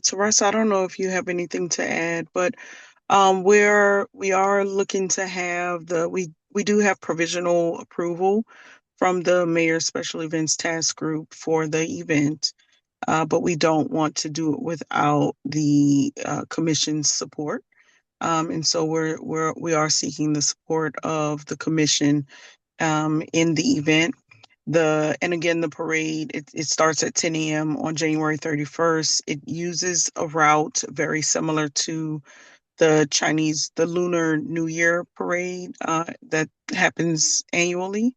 Teresa, I don't know if you have anything to add, but we are looking to have we do have provisional approval from the Mayor's Special Events Task Group for the event, but we don't want to do it without the commission's support. And so we are seeking the support of the commission in the event. And again, the parade, it starts at 10 a.m. on January 31st. It uses a route very similar to the Lunar New Year parade that happens annually.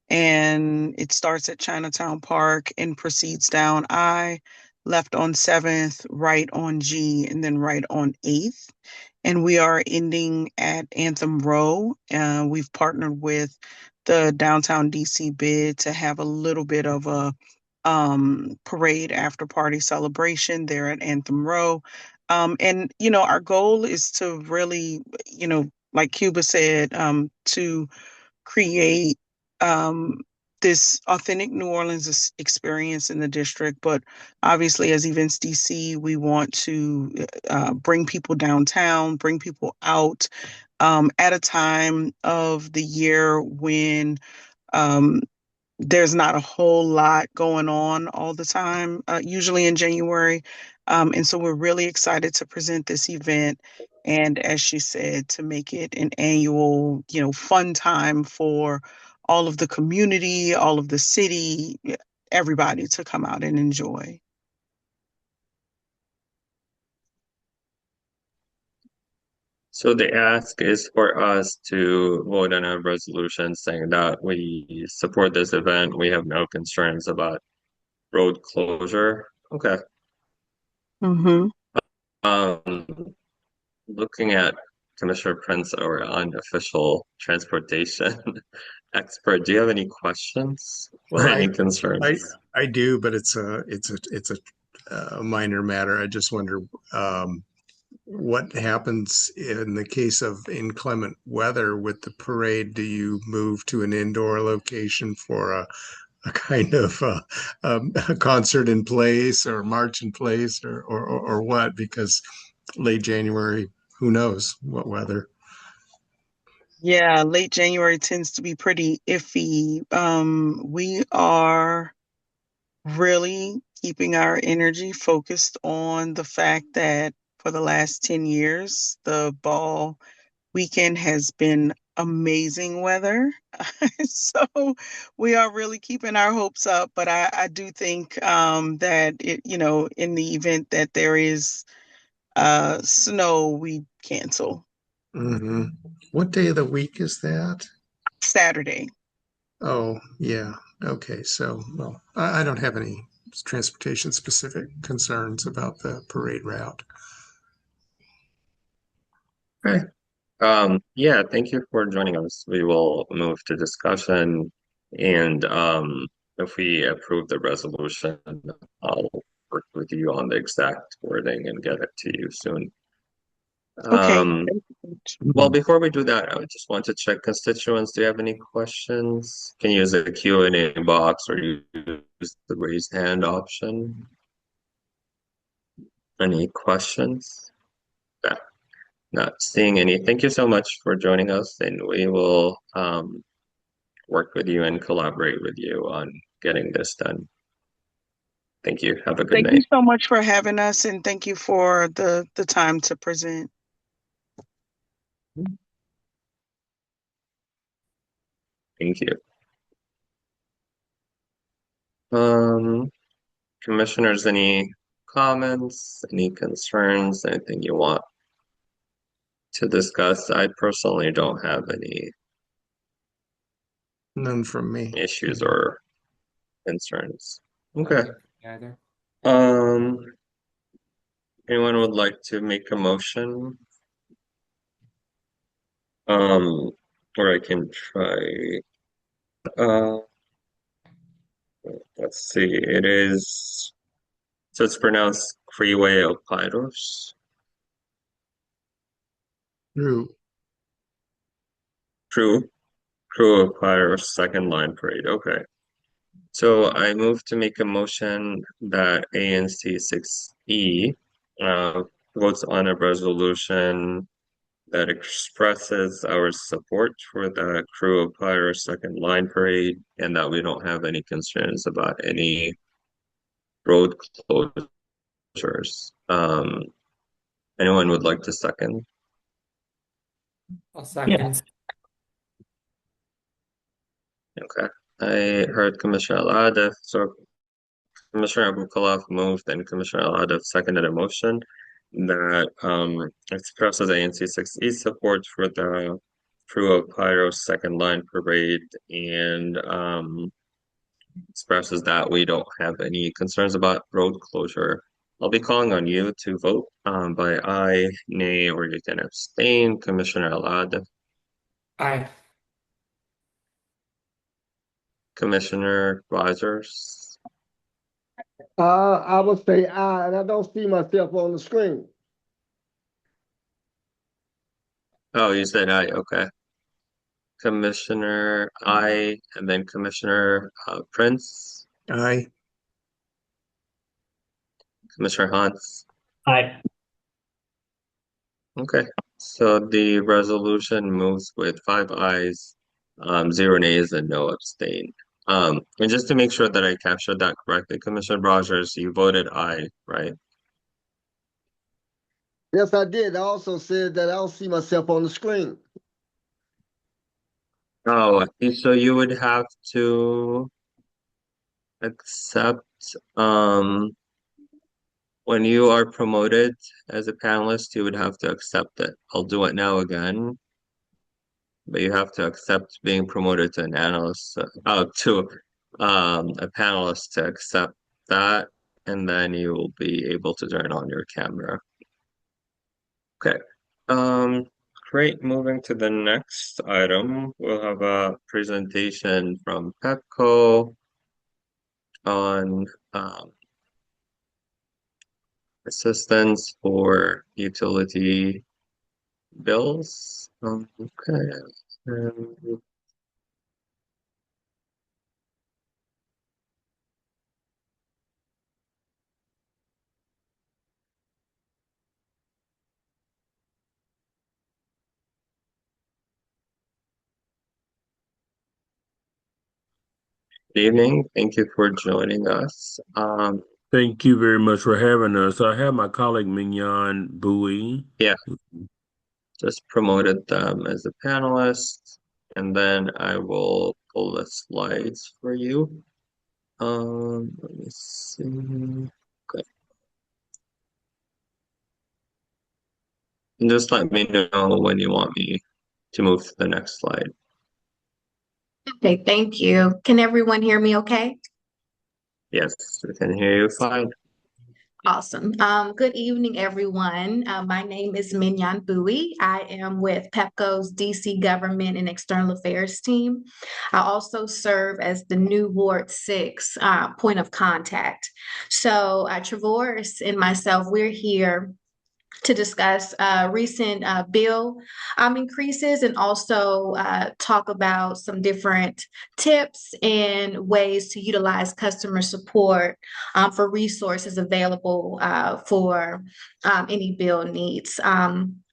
And it starts at Chinatown Park and proceeds down I, left on 7th, right on G, and then right on 8th. And we are ending at Anthem Row. We've partnered with the Downtown DC bid to have a little bit of a parade after party celebration there at Anthem Row. And, our goal is to really, like Cuba said, to create um, this authentic New Orleans experience in the district. But obviously, as Events DC, we want to bring people downtown, bring people out at a time of the year when um, there's not a whole lot going on all the time, usually in January. And so we're really excited to present this event. And as she said, to make it an annual, fun time for all of the community, all of the city, everybody to come out and enjoy. So the ask is for us to vote on a resolution saying that we support this event. We have no concerns about road closure. Okay. Mm-hmm. Um, Looking at Commissioner Prince, our unofficial transportation expert, do you have any questions or I any I concerns? I do, but it's a minor matter. I just wonder what happens in the case of inclement weather with the parade. Do you move to an indoor location for a kind of a concert in place or march in place or what? Because late January, who knows what weather? Yeah, late January tends to be pretty iffy. We are really keeping our energy focused on the fact that for the last 10 years, the ball weekend has been amazing weather. So we are really keeping our hopes up, but I do think that in the event that there is snow, we cancel Hmm. What day of the week is that? Saturday. Oh, yeah. Okay. So, well, I don't have any transportation specific concerns about the parade route. Okay. Yeah, thank you for joining us. We will move to discussion and if we approve the resolution, I'll work with you on the exact wording and get it to you soon. Okay. Um, Thank you. well, before we do that, I would just want to check constituents. Do you have any questions? Can you use the Q&A box or use the raise hand option? Any questions? Yeah, not seeing any. Thank you so much for joining us, and we will work with you and collaborate with you on getting this done. Thank you. Have a good Thank you night. so much for having us, and thank you for the time to present. Thank you. Um, Commissioners, any comments, any concerns, anything you want to discuss? I personally don't have any None from me. issues or concerns. Okay. Either. Um, Anyone would like to make a motion? Um, or I can try. Uh, let's see. It is so it's pronounced Freeway of Pyros. True. True. Crew of Pyros second line parade. Okay. So I move to make a motion that ANC 6E uh, votes on a resolution that expresses our support for the Crew of Pyros second line parade and that we don't have any concerns about any road closures. Anyone would like to second? I'll second. Okay. I heard Commissioner Aladef, so Commissioner Abukalov moved and Commissioner Aladov seconded a motion that expresses ANC 6E support for the Crew of Pyro's second line parade and expresses that we don't have any concerns about road closure. I'll be calling on you to vote by aye, nay, or you can abstain. Commissioner Alad, Aye. Commissioner Rogers. I would say aye, and I don't see myself on the screen. Oh, you said aye. Okay. Commissioner I, and then Commissioner Prince, Aye. Commissioner Hans. Aye. Okay, so the resolution moves with 5 ayes, 0 nays, and no abstain. And just to make sure that I captured that correctly, Commissioner Rogers, you voted aye, right? Yes, I did. I also said that I don't see myself on the screen. Oh, so you would have to accept, When you are promoted as a panelist, you would have to accept it. I'll do it now again, but you have to accept being promoted to an analyst, to a panelist to accept that, and then you will be able to turn on your camera. Okay. Um, Great. Moving to the next item, we'll have a presentation from Pepco on assistance for utility bills. Okay. Um, Good evening. Thank you for joining us. Thank you very much for having us. I have my colleague Mignon Bowie. Yeah, just promoted them as a panelist, and then I will pull the slides for you. Let me see. Okay. And just let me know when you want me to move to the next slide. Okay, thank you. Can everyone hear me okay? Yes, we can hear you fine. Awesome. Good evening, everyone. My name is Mignon Bowie. I am with PEPCO's DC Government and External Affairs team. I also serve as the new Ward 6 point of contact. So Travorce and myself, we're here to discuss recent bill increases and also talk about some different tips and ways to utilize customer support for resources available for any bill needs.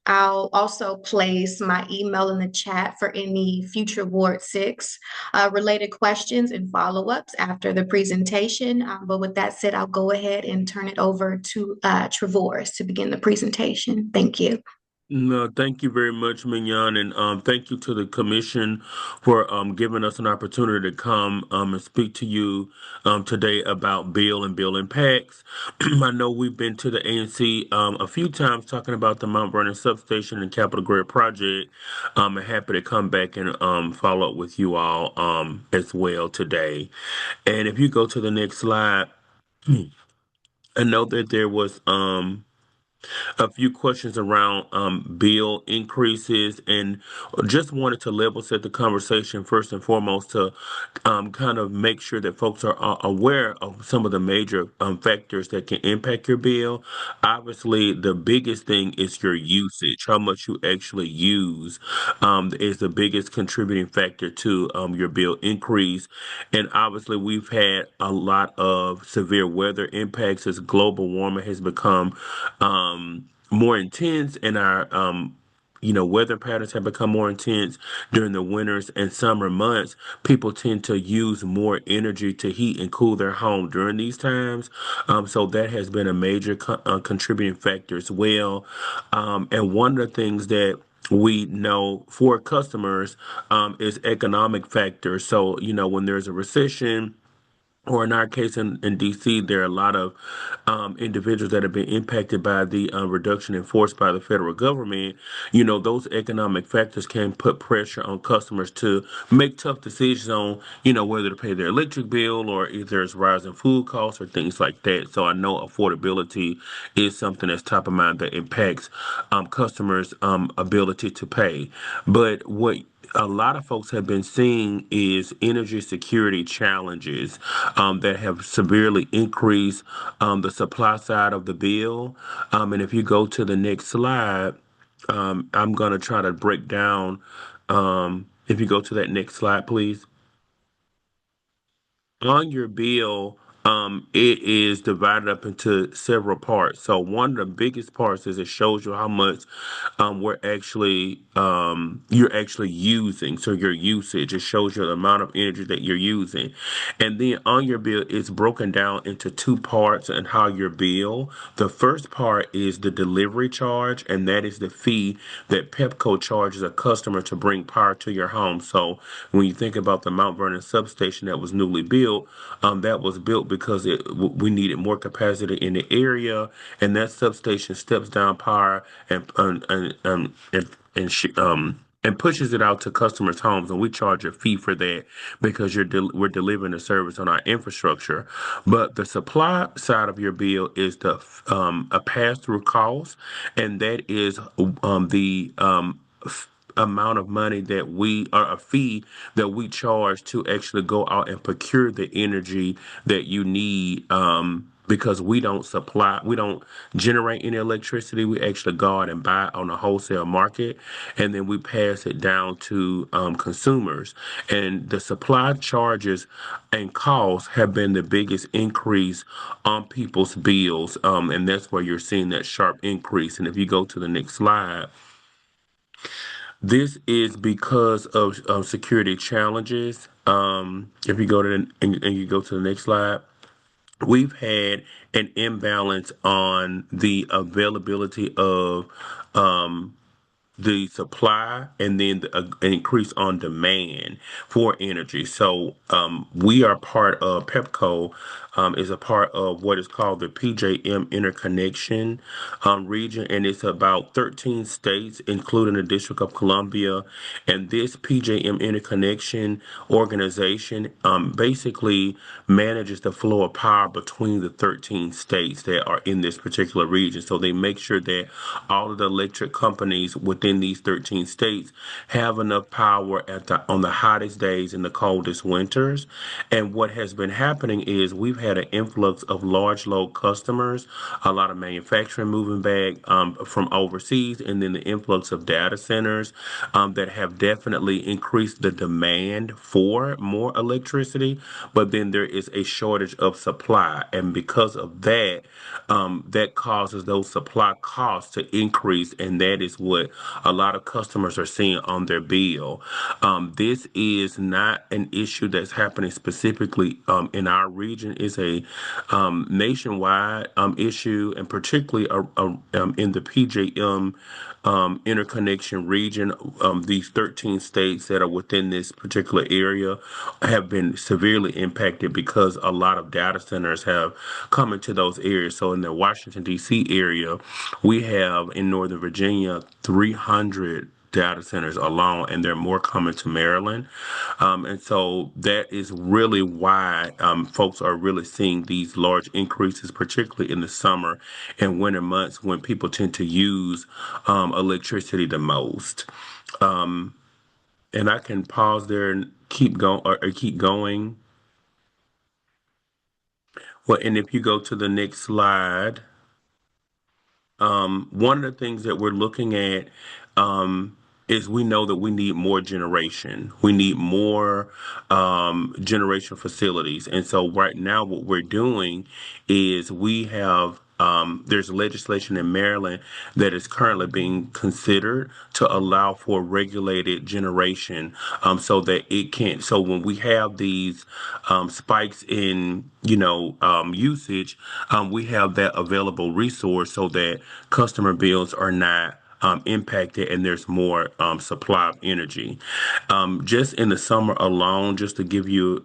I'll also place my email in the chat for any future Ward 6 related questions and follow-ups after the presentation. But with that said, I'll go ahead and turn it over to Travorce to begin the presentation. Thank you. No, thank you very much, Mignon, and thank you to the commission for giving us an opportunity to come and speak to you today about bill and bill impacts. I know we've been to the ANC a few times talking about the Mount Vernon substation and Capital Grid project. I'm happy to come back and follow up with you all as well today. And if you go to the next slide, I know that there was a few questions around bill increases and just wanted to level set the conversation first and foremost to kind of make sure that folks are aware of some of the major factors that can impact your bill. Obviously, the biggest thing is your usage, how much you actually use is the biggest contributing factor to your bill increase. And obviously, we've had a lot of severe weather impacts as global warming has become more intense and our weather patterns have become more intense during the winters and summer months. People tend to use more energy to heat and cool their home during these times. So that has been a major contributing factor as well. And one of the things that we know for customers is economic factors. So, when there's a recession, or in our case in DC, there are a lot of individuals that have been impacted by the reduction in force by the federal government. Those economic factors can put pressure on customers to make tough decisions on, whether to pay their electric bill or if there's rising food costs or things like that. So I know affordability is something that's top of mind that impacts customers' ability to pay. But what a lot of folks have been seeing is energy security challenges that have severely increased the supply side of the bill. And if you go to the next slide, I'm going to try to break down. If you go to that next slide, please. On your bill, it is divided up into several parts. So one of the biggest parts is it shows you how much you're actually using. So your usage, it shows you the amount of energy that you're using. And then on your bill, it's broken down into two parts and how your bill. The first part is the delivery charge, and that is the fee that Pepco charges a customer to bring power to your home. So when you think about the Mount Vernon substation that was newly built, that was built because we needed more capacity in the area, and that substation steps down power and pushes it out to customers' homes, and we charge a fee for that because we're delivering a service on our infrastructure. But the supply side of your bill is a pass-through cost, and that is the amount of money that we or a fee that we charge to actually go out and procure the energy that you need, because we don't generate any electricity. We actually go out and buy it on the wholesale market, and then we pass it down to consumers. And the supply charges and costs have been the biggest increase on people's bills, and that's where you're seeing that sharp increase. And if you go to the next slide, this is because of security challenges. If you go and you go to the next slide, we've had an imbalance on the availability of the supply, and then an increase on demand for energy. So we are part of PEPCO, is a part of what is called the PJM interconnection region, and it's about 13 states, including the District of Columbia. And this PJM interconnection organization basically manages the flow of power between the 13 states that are in this particular region. So they make sure that all of the electric companies within these 13 states have enough power on the hottest days and the coldest winters. And what has been happening is we've had an influx of large load customers, a lot of manufacturing moving back from overseas, and then the influx of data centers that have definitely increased the demand for more electricity. But then there is a shortage of supply, and because of that, that causes those supply costs to increase, and that is what a lot of customers are seeing on their bill. This is not an issue that's happening specifically in our region. It's a nationwide issue, and particularly in the PJM interconnection region. These 13 states that are within this particular area have been severely impacted because a lot of data centers have come into those areas. So in the Washington, D.C. area, we have in Northern Virginia 300 data centers alone, and there are more coming to Maryland. And so that is really why folks are really seeing these large increases, particularly in the summer and winter months when people tend to use electricity the most. And I can pause there and keep going or keep going. Well, and if you go to the next slide, one of the things that we're looking at is we know that we need more generation. We need more generation facilities. And so right now what we're doing is we have there's legislation in Maryland that is currently being considered to allow for regulated generation, so that it can't. So when we have these spikes in, usage, we have that available resource so that customer bills are not impacted, and there's more supply of energy. Just in the summer alone, just to give you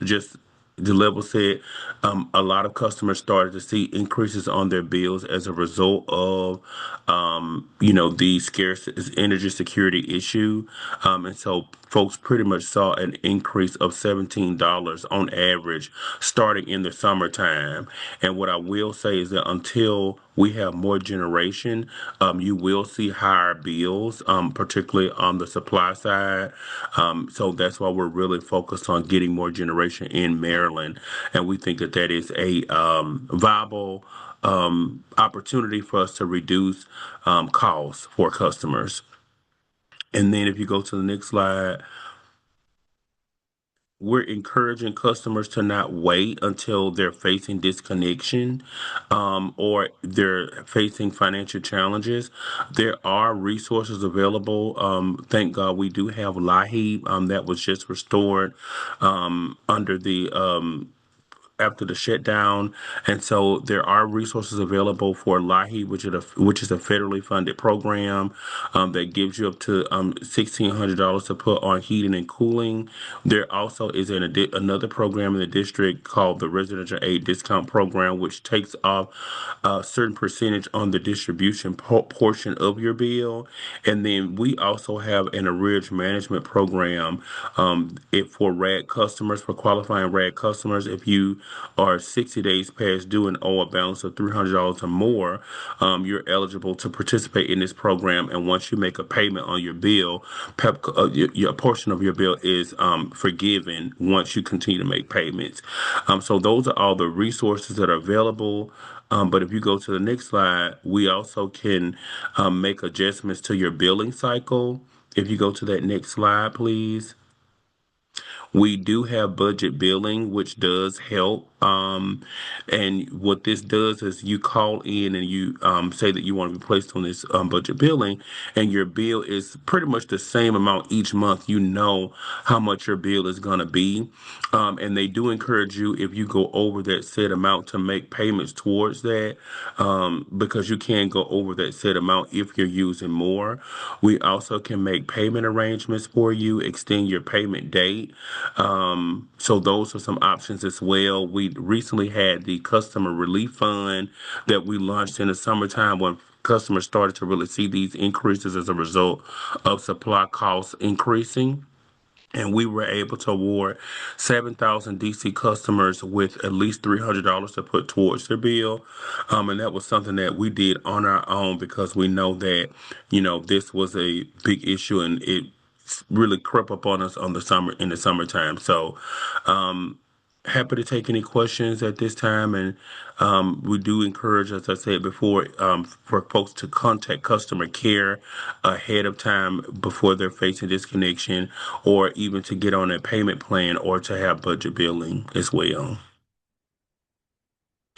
just the level set, a lot of customers started to see increases on their bills as a result of, the scarce energy security issue. And so folks pretty much saw an increase of $17 on average starting in the summertime. And what I will say is that until we have more generation, you will see higher bills, particularly on the supply side. So that's why we're really focused on getting more generation in Maryland. And we think that that is a viable opportunity for us to reduce costs for customers. And then if you go to the next slide, we're encouraging customers to not wait until they're facing disconnection, or they're facing financial challenges. There are resources available. Thank God we do have LIHEAP that was just restored under the after the shutdown, and so there are resources available for LIHEAP, which is a federally funded program that gives you up to $1,600 to put on heating and cooling. There also is another program in the district called the Residential Aid Discount Program, which takes off a certain percentage on the distribution portion of your bill. And then we also have an arrears management program for RAD customers, for qualifying RAD customers. If you are 60 days past due and owe a balance of $300 or more, you're eligible to participate in this program. And once you make a payment on your bill, your portion of your bill is forgiven once you continue to make payments. So those are all the resources that are available. But if you go to the next slide, we also can make adjustments to your billing cycle. If you go to that next slide, please. We do have budget billing, which does help. And what this does is you call in and you say that you want to be placed on this budget billing, and your bill is pretty much the same amount each month. You know how much your bill is going to be. And they do encourage you, if you go over that set amount, to make payments towards that because you can go over that set amount if you're using more. We also can make payment arrangements for you, extend your payment date. So those are some options as well. We recently had the customer relief fund that we launched in the summertime when customers started to really see these increases as a result of supply costs increasing. And we were able to award 7,000 DC customers with at least $300 to put towards their bill. And that was something that we did on our own because we know that, this was a big issue and it really crept up on us in the summertime. So, happy to take any questions at this time. And we do encourage, as I said before, for folks to contact customer care ahead of time before they're facing disconnection, or even to get on a payment plan or to have budget billing as well.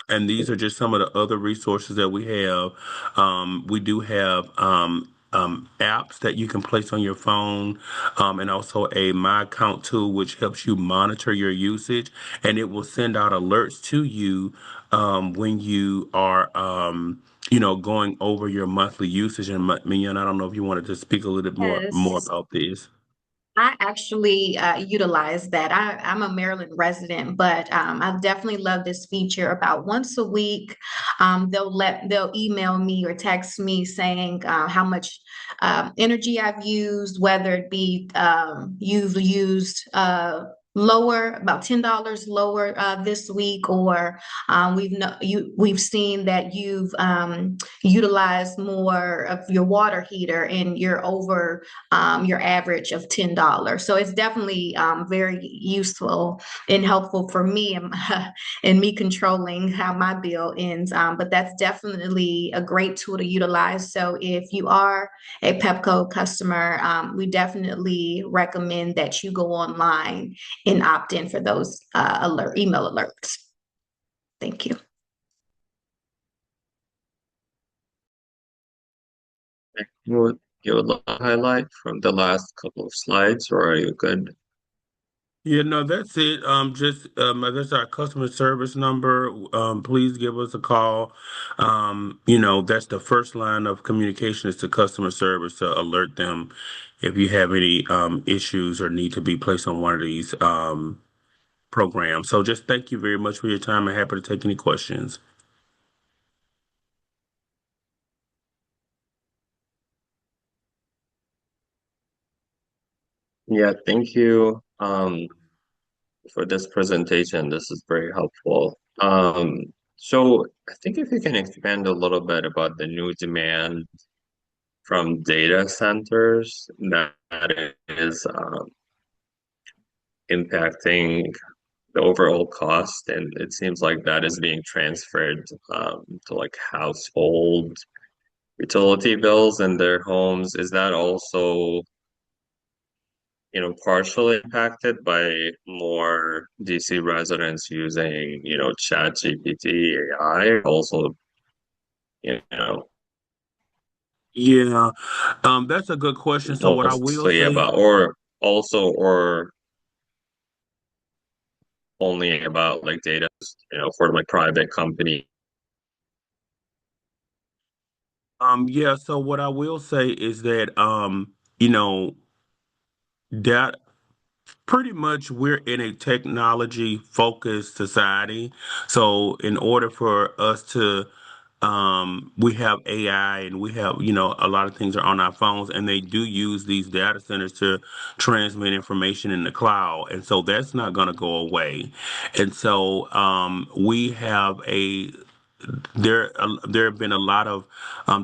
And these are just some of the other resources that we have. We do have apps that you can place on your phone, and also a My Account tool, which helps you monitor your usage, and it will send out alerts to you when you are, going over your monthly usage. And Mignon, I don't know if you wanted to speak a little bit more Yes. about this. I actually utilize that. I'm a Maryland resident, but I definitely love this feature. About once a week, they'll email me or text me saying how much energy I've used, whether it be you've used lower, about $10 lower this week, or we've seen that you've utilized more of your water heater and you're over your average of $10. So it's definitely very useful and helpful for me and me controlling how my bill ends. But that's definitely a great tool to utilize. So if you are a Pepco customer, we definitely recommend that you go online and opt in for those email alerts. Thank you. You would like to highlight from the last couple of slides, or are you good? Yeah, no, that's it. Just that's our customer service number. Please give us a call. That's the first line of communication is to customer service to alert them if you have any issues or need to be placed on one of these programs. So just thank you very much for your time and happy to take any questions. Yeah, thank you for this presentation. This is very helpful. So I think if you can expand a little bit about the new demand from data centers that is impacting the overall cost, and it seems like that is being transferred to like household utility bills in their homes. Is that also, partially impacted by more DC residents using, Chat GPT, AI? Also, you know, Yeah, that's a good question. So what I will mostly say, about, or also, or only about like data, for like private company. Yeah, so what I will say is that you know, that pretty much we're in a technology focused society. So in order for us to we have AI and we have, a lot of things are on our phones and they do use these data centers to transmit information in the cloud. And so that's not going to go away. And so we have there have been a lot of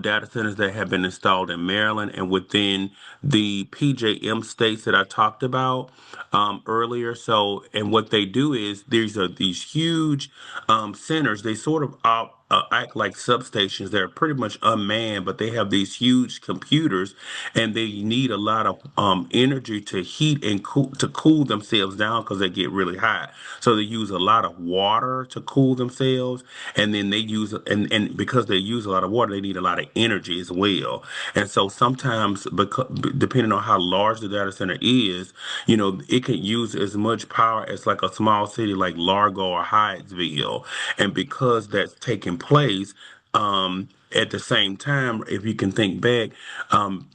data centers that have been installed in Maryland and within the PJM states that I talked about earlier. So, and what they do is these huge centers. They sort of act like substations. They're pretty much unmanned, but they have these huge computers, and they need a lot of energy to heat and cool themselves down because they get really hot. So they use a lot of water to cool themselves, and then they use and because they use a lot of water, they need a lot of energy as well. And so sometimes, because depending on how large the data center is, it can use as much power as like a small city like Largo or Hyattsville. And because that's taking place, at the same time, if you can think back,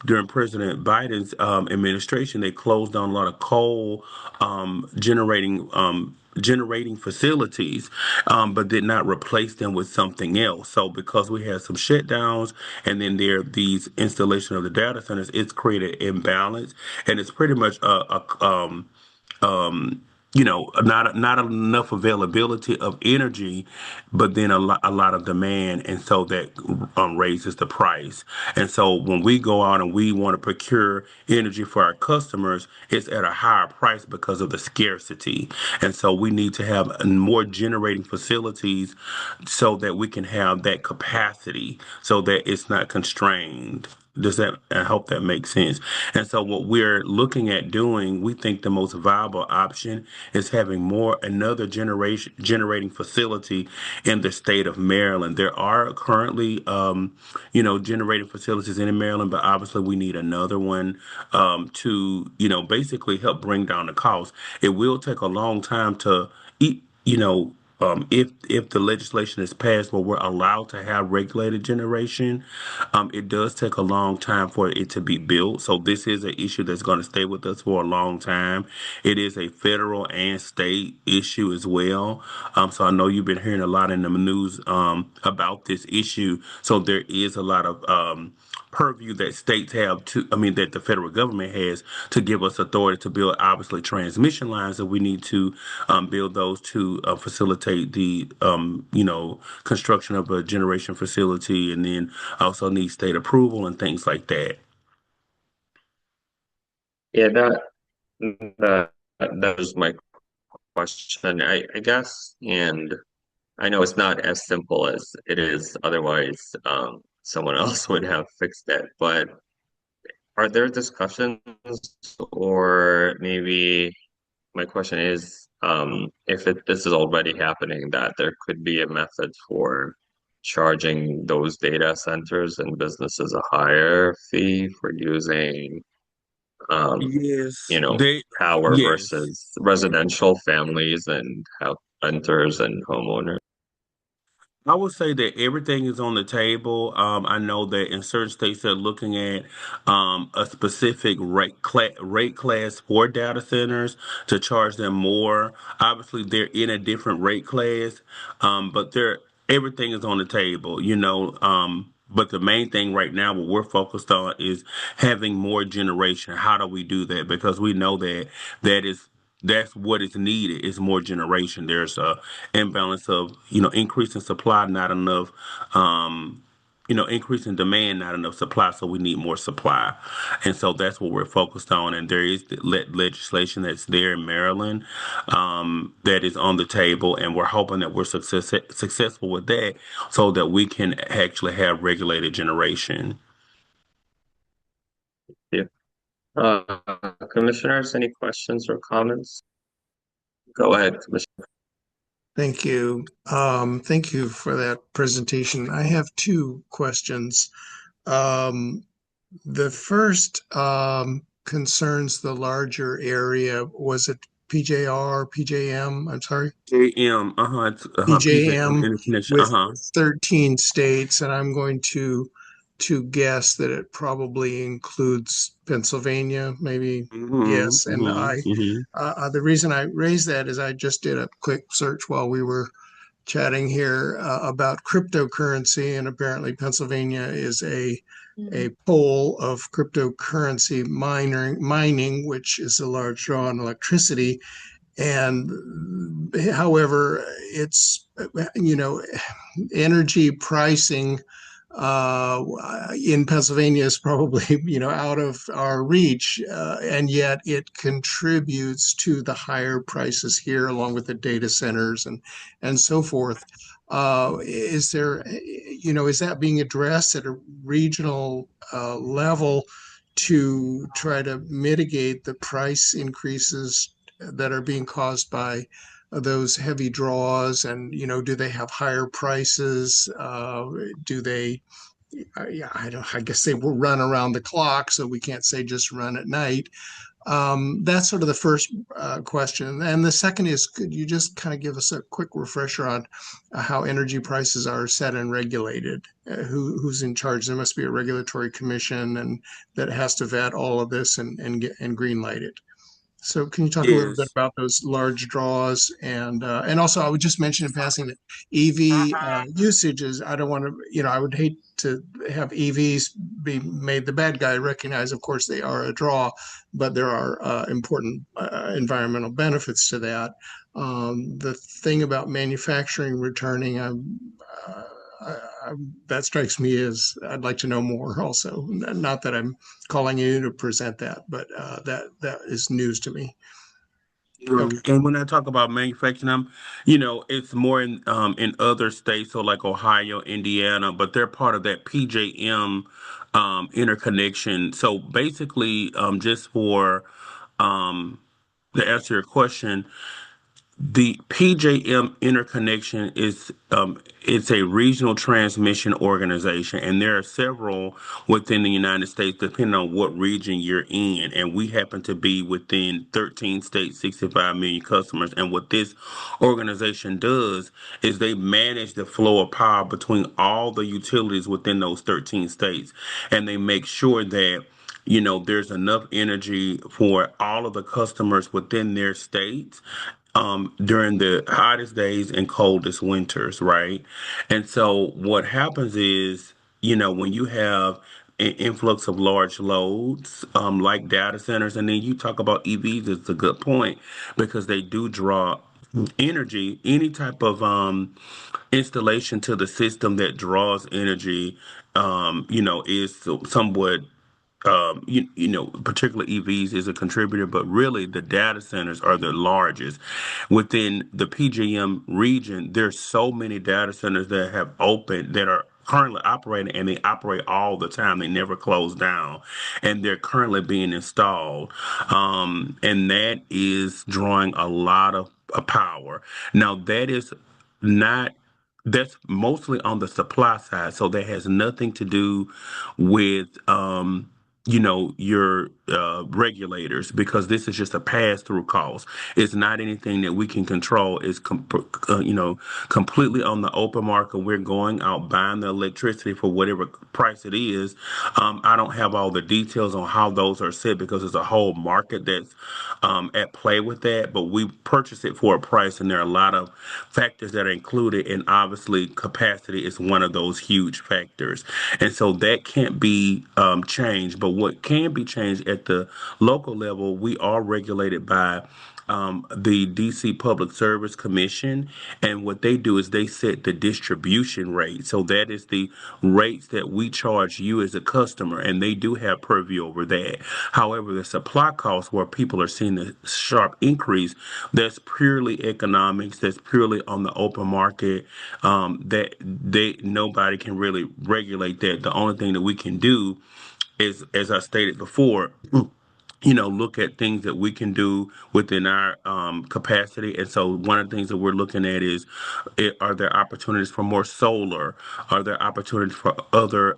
during President Biden's administration, they closed down a lot of coal generating facilities, but did not replace them with something else. So because we had some shutdowns and then there are these installation of the data centers, it's created imbalance, and it's pretty much um, not enough availability of energy, but then a lot of demand, and so that raises the price. And so when we go out and we want to procure energy for our customers, it's at a higher price because of the scarcity. And so we need to have more generating facilities so that we can have that capacity, so that it's not constrained. Does that, I hope that makes sense. And so what we're looking at doing, we think the most viable option is having another generation generating facility in the state of Maryland. There are currently, generating facilities in Maryland, but obviously we need another one to, basically help bring down the cost. It will take a long time to eat, if the legislation is passed where we're allowed to have regulated generation, it does take a long time for it to be built. So this is an issue that's going to stay with us for a long time. It is a federal and state issue as well. So I know you've been hearing a lot in the news about this issue. So there is a lot of purview that states have that the federal government has to give us authority to build, obviously, transmission lines, that we need to build those to facilitate the, construction of a generation facility, and then also need state approval and things like that. Yeah, that was my question, I guess, and I know it's not as simple as it is otherwise. Someone else would have fixed it, but are there discussions, or maybe my question is, if this is already happening, that there could be a method for charging those data centers and businesses a higher fee for using, um, Yes, they, power yes. versus residential families and house renters and homeowners. I would say that everything is on the table. I know that in certain states they're looking at a specific rate class for data centers to charge them more. Obviously, they're in a different rate class, but everything is on the table. But the main thing right now, what we're focused on, is having more generation. How do we do that? Because we know that is that's what is needed, is more generation. There's a imbalance of, increase in supply, not enough, increase in demand, not enough supply. So we need more supply. And so that's what we're focused on. And there is legislation that's there in Maryland that is on the table. And we're hoping that we're successful with that so that we can actually have regulated generation. Yeah. Commissioners, any questions or comments? Go ahead, Commissioner. Thank you. Thank you for that presentation. I have two questions. Um, the first concerns the larger area. Was it PJR, PJM, I'm sorry, JM, PJM PJM interconnection, with 13 states, and I'm going to guess that it probably includes Pennsylvania, maybe. Yes, and the reason I raised that is I just did a quick search while we were chatting here about cryptocurrency, and apparently Pennsylvania is a pole of cryptocurrency mining, which is a large draw on electricity. And however, it's, you know, energy pricing in Pennsylvania is probably, you know, out of our reach, and yet it contributes to the higher prices here, along with the data centers and so forth. Is there, you know, is that being addressed at a regional level to try to mitigate the price increases that are being caused by those heavy draws? And, you know, do they have higher prices? Do they, yeah, I guess they will run around the clock, so we can't say just run at night. That's sort of the first question. And the second is, could you just kind of give us a quick refresher on how energy prices are set and regulated? Who's in charge? There must be a regulatory commission, and that has to vet all of this and green light it. So can you talk a little bit yes. about those large draws? And also I would just mention in passing that EV usage is, I don't want to, you know, I would hate to have EVs be made the bad guy. Recognize, of course, they are a draw, but there are important environmental benefits to that. The thing about manufacturing returning, that strikes me as I'd like to know more also. Not that I'm calling you to present that, but that is news to me. Okay. And when I talk about manufacturing, you know, it's more in other states, so like Ohio, Indiana, but they're part of that PJM interconnection. So basically, just for um, to answer your question, the PJM interconnection is it's a regional transmission organization, and there are several within the United States, depending on what region you're in. And we happen to be within 13 states, 65 million customers. And what this organization does is they manage the flow of power between all the utilities within those 13 states, and they make sure that you know there's enough energy for all of the customers within their states during the hottest days and coldest winters, right? And so what happens is, you know, when you have an influx of large loads, like data centers, and then you talk about EVs, it's a good point because they do draw energy. Any type of installation to the system that draws energy, you know, is somewhat you know, particularly EVs is a contributor, but really the data centers are the largest. Within the PJM region, there's so many data centers that have opened that are currently operating, and they operate all the time. They never close down, and they're currently being installed. And that is drawing a lot of power. Now, that is not that's mostly on the supply side, so that has nothing to do with you know your regulators, because this is just a pass-through cost. It's not anything that we can control. It's you know, completely on the open market. We're going out buying the electricity for whatever price it is. I don't have all the details on how those are set because there's a whole market that's at play with that, but we purchase it for a price, and there are a lot of factors that are included, and obviously capacity is one of those huge factors, and so that can't be changed. But what can be changed at the local level, we are regulated by the DC Public Service Commission, and what they do is they set the distribution rate. So that is the rates that we charge you as a customer, and they do have purview over that. However, the supply costs where people are seeing a sharp increase, that's purely economics. That's purely on the open market. That they nobody can really regulate that. The only thing that we can do is, as I stated before, look at things that we can do within our capacity. And so one of the things that we're looking at is, are there opportunities for more solar? Are there opportunities for other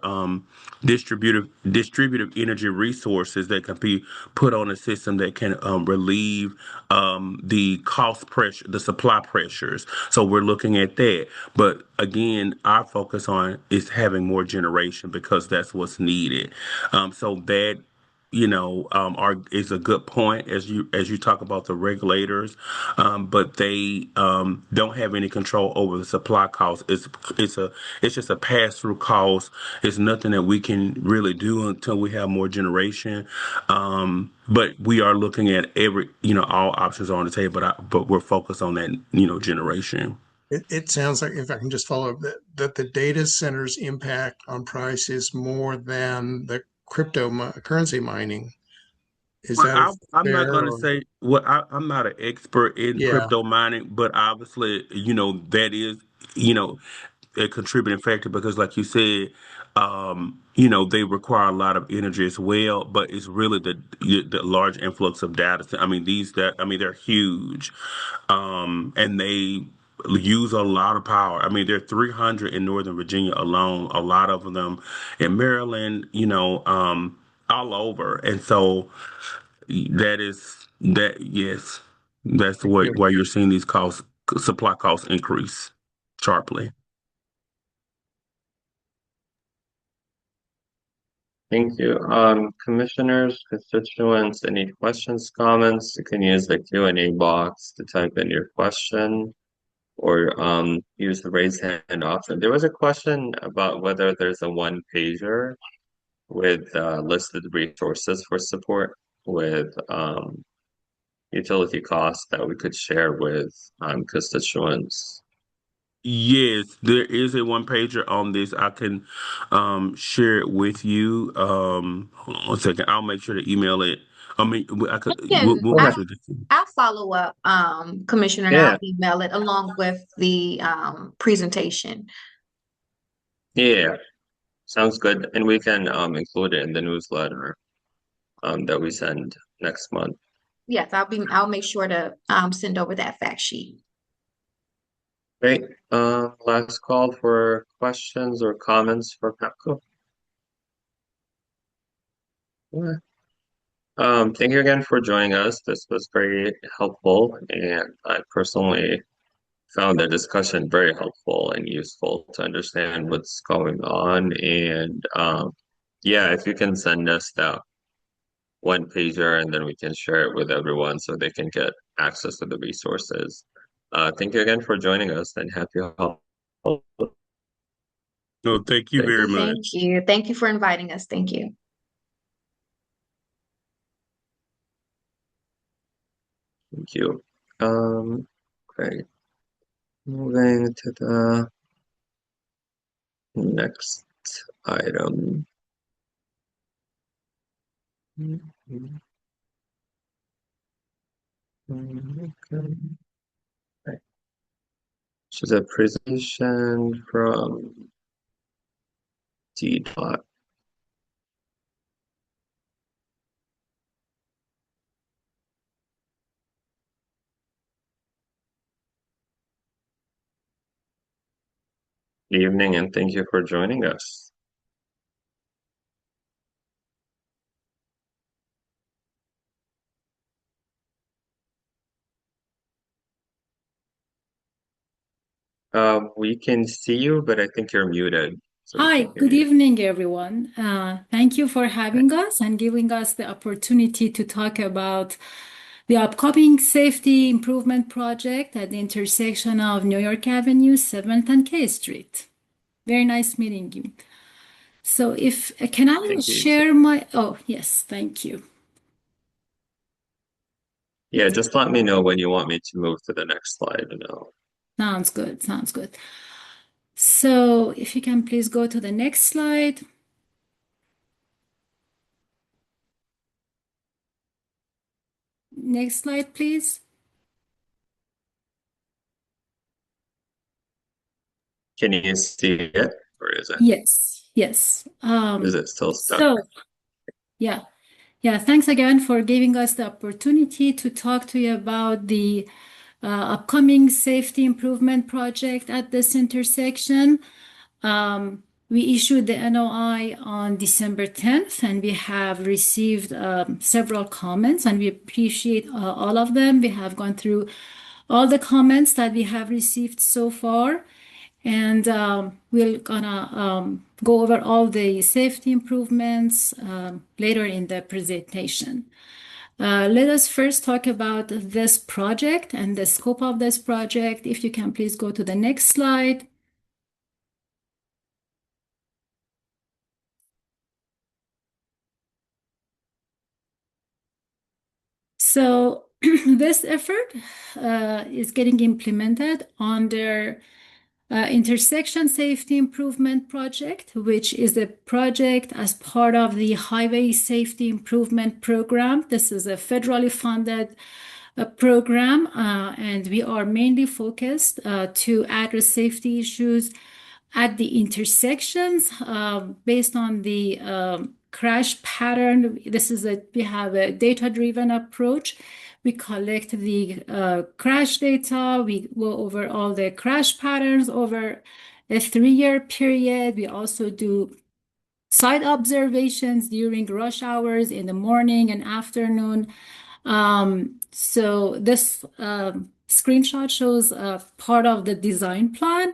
distributive energy resources that can be put on a system that can relieve the cost pressure, the supply pressures? So we're looking at that. But again, our focus on is having more generation because that's what's needed. So that are is a good point as you talk about the regulators, but they don't have any control over the supply cost. It's just a pass through cost. It's nothing that we can really do until we have more generation. But we are looking at all options are on the table, but we're focused on that generation. It sounds like, if I can just follow up, that the data center's impact on price is more than the cryptocurrency mining. Is Well, that a I'm not fair going to or say I'm not an expert in yeah? crypto mining, but obviously, that is, you know, a contributing factor because, like you said, they require a lot of energy as well. But it's really the large influx of data. I mean, they're huge, and they use a lot of power. I mean, there are 300 in Northern Virginia alone. A lot of them in Maryland, all over, and so. Yes, that's Thank you. why you're seeing these supply costs increase sharply. Thank you. Commissioners, constituents, any questions, comments? You can use the Q&A box to type in your question or use the raise hand option. There was a question about whether there's a one pager with listed resources for support with utility costs that we could share with constituents. Yes, there is a one pager on this. I can share it with you. Hold on one second. I'll make sure to email it. I mean, I could. We'll, Again, we'll make I sure. I'll follow up, Commissioner, and Yeah, I'll email it along with the presentation. yeah, sounds good. And we can include it in the newsletter that we send next month. Yes, I'll make sure to send over that fact sheet. Great. Last call for questions or comments for Pepco. Yeah. Thank you again for joining us. This was very helpful, and I personally found the discussion very helpful and useful to understand what's going on. And yeah, if you can send us that one pager and then we can share it with everyone so they can get access to the resources. Thank you again for joining us and happy holidays. No, thank you very Thank much. you. Thank you for inviting us. Thank you. Thank you. Okay, moving to the next item. Okay. Which is a presentation from D. Dot. Good evening and thank you for joining us. We can see you, but I think you're muted, so we Hi, can't hear good you. evening, everyone. Thank you for having us and giving us the opportunity to talk about the upcoming safety improvement project at the intersection of New York Avenue, 7th and K Street. Very nice meeting you. So if can I Thank you. share my, oh, yes, thank you. Yeah, just let me know when you want me to move to the next slide. Sounds good, sounds good. So if you can please go to the next slide. Next slide, please. Can you see it, or Yes, yes. is it still stuck? So yeah. Yeah, thanks again for giving us the opportunity to talk to you about the upcoming safety improvement project at this intersection. We issued the NOI on December 10th, and we have received several comments, and we appreciate all of them. We have gone through all the comments that we have received so far, and we're gonna go over all the safety improvements later in the presentation. Let us first talk about this project and the scope of this project. If you can please go to the next slide. So this effort is getting implemented under Intersection Safety Improvement Project, which is a project as part of the Highway Safety Improvement Program. This is a federally funded program, and we are mainly focused to address safety issues at the intersections based on the crash pattern. We have a data-driven approach. We collect the crash data. We go over all the crash patterns over a 3-year period. We also do site observations during rush hours in the morning and afternoon. So this screenshot shows part of the design plan.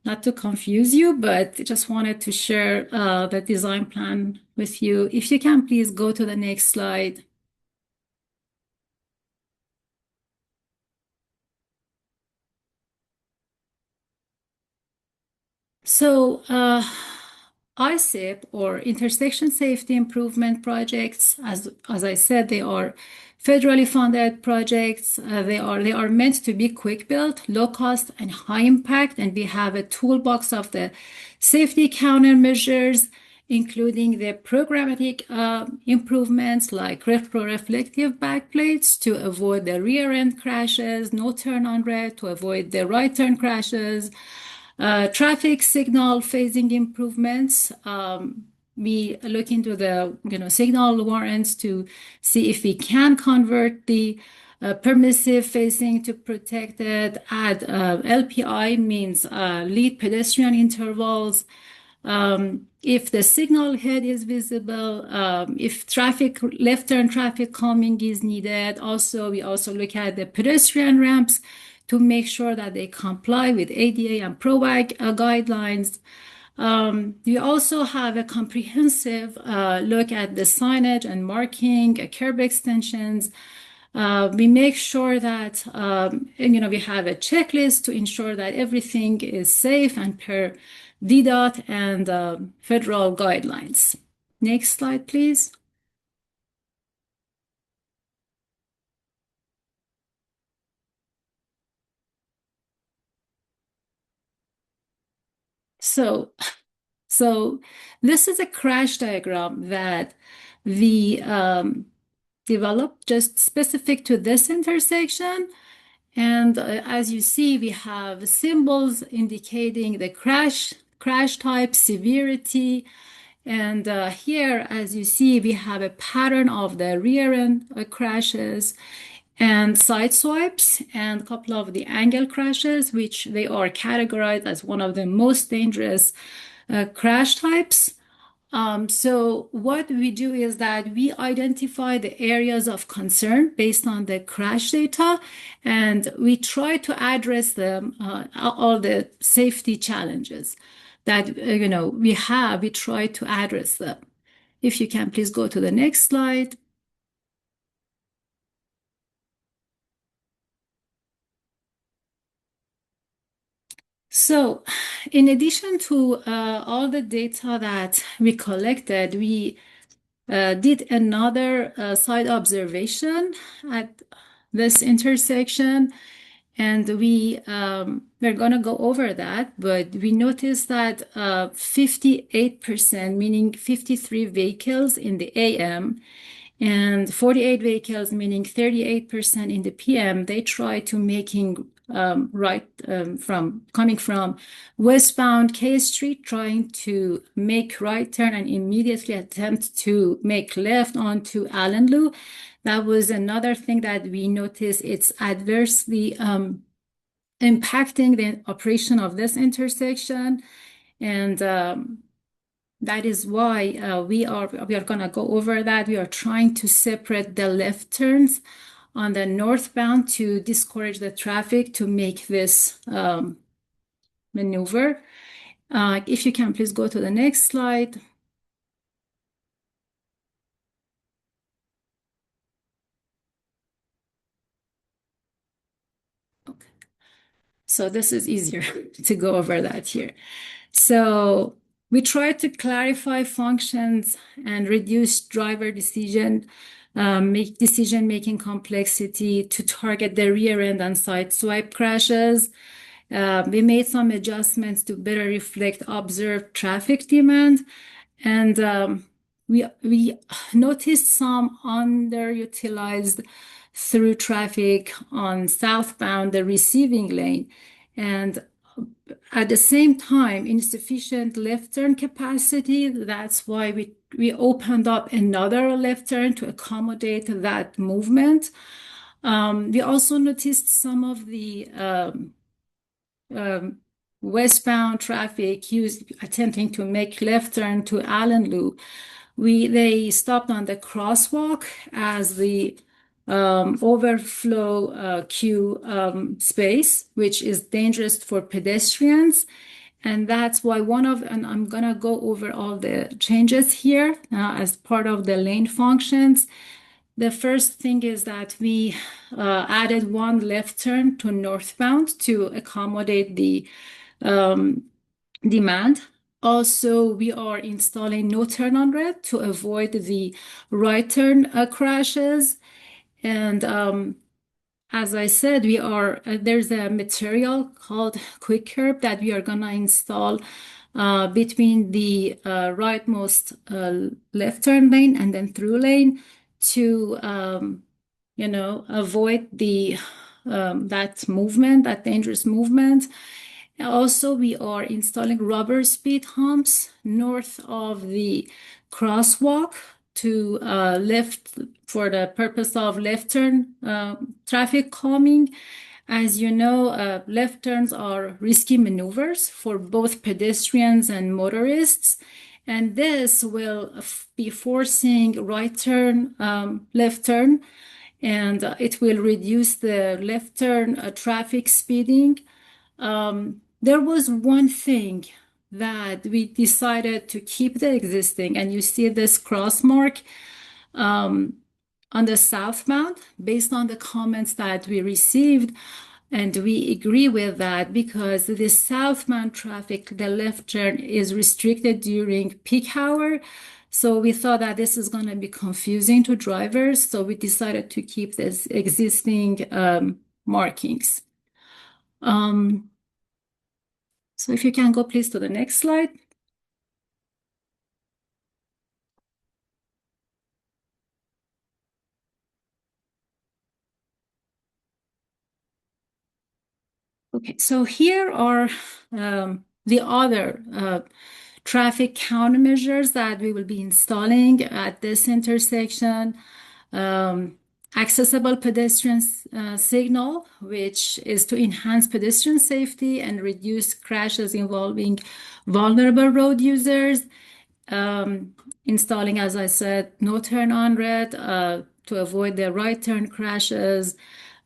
Not to confuse you, but just wanted to share the design plan with you. If you can, please go to the next slide. So ISIP, or Intersection Safety Improvement Projects, as I said, they are federally funded projects. They are meant to be quick built, low cost, and high impact. And we have a toolbox of the safety countermeasures, including the programmatic improvements like retroreflective backplates to avoid the rear end crashes, no turn on red to avoid the right turn crashes. Traffic signal phasing improvements. We look into the signal warrants to see if we can convert the permissive phasing to protected. Add LPI means lead pedestrian intervals. If the signal head is visible, if left turn traffic calming is needed. We also look at the pedestrian ramps to make sure that they comply with ADA and PROAG guidelines. We also have a comprehensive look at the signage and marking, curb extensions. We make sure that we have a checklist to ensure that everything is safe and per DDOT and federal guidelines. Next slide, please. So this is a crash diagram that we developed just specific to this intersection. And as you see, we have symbols indicating the crash type, severity. And here, as you see, we have a pattern of the rear end crashes and side swipes and a couple of the angle crashes, which they are categorized as one of the most dangerous crash types. So what we do is that we identify the areas of concern based on the crash data, and we try to address them, all the safety challenges that we try to address them. If you can please go to the next slide. So in addition to all the data that we collected, we did another site observation at this intersection, and we're going to go over that, but we noticed that 58%, meaning 53 vehicles in the AM, And 48 vehicles, meaning 38% in the PM, they try to making from coming from westbound K Street, trying to make right turn and immediately attempt to make left onto Allen Lu. That was another thing that we noticed. It's adversely impacting the operation of this intersection, and that is why we are going to go over that. We are trying to separate the left turns on the northbound to discourage the traffic to make this maneuver. If you can please go to the next slide. Okay. So this is easier to go over that here. So we try to clarify functions and reduce driver decision-making complexity to target the rear end and side swipe crashes. We made some adjustments to better reflect observed traffic demand, and we noticed some underutilized through traffic on southbound, the receiving lane, and at the same time, insufficient left turn capacity. That's why we opened up another left turn to accommodate that movement. We also noticed some of the westbound traffic attempting to make left turn to Allen Lu. They stopped on the crosswalk as the overflow queue space, which is dangerous for pedestrians. And that's why and I'm going to go over all the changes here as part of the lane functions. The first thing is that we added one left turn to northbound to accommodate the demand. Also, we are installing no turn on red to avoid the right turn crashes. And as I said, there's a material called Quick Curb that we are gonna install between the rightmost left turn lane and then through lane to avoid that dangerous movement. Also, we are installing rubber speed humps north of the crosswalk to for the purpose of left turn traffic calming. As you know, left turns are risky maneuvers for both pedestrians and motorists, and this will be forcing right turn, left turn, and it will reduce the left turn traffic speeding. There was one thing that we decided to keep the existing, and you see this cross mark on the southbound based on the comments that we received, and we agree with that because the southbound traffic, the left turn is restricted during peak hour. So we thought that this is going to be confusing to drivers, so we decided to keep this existing markings. So if you can go please to the next slide. Okay, so here are the other traffic countermeasures that we will be installing at this intersection. Accessible pedestrian signal, which is to enhance pedestrian safety and reduce crashes involving vulnerable road users. Installing, as I said, no turn on red to avoid the right turn crashes.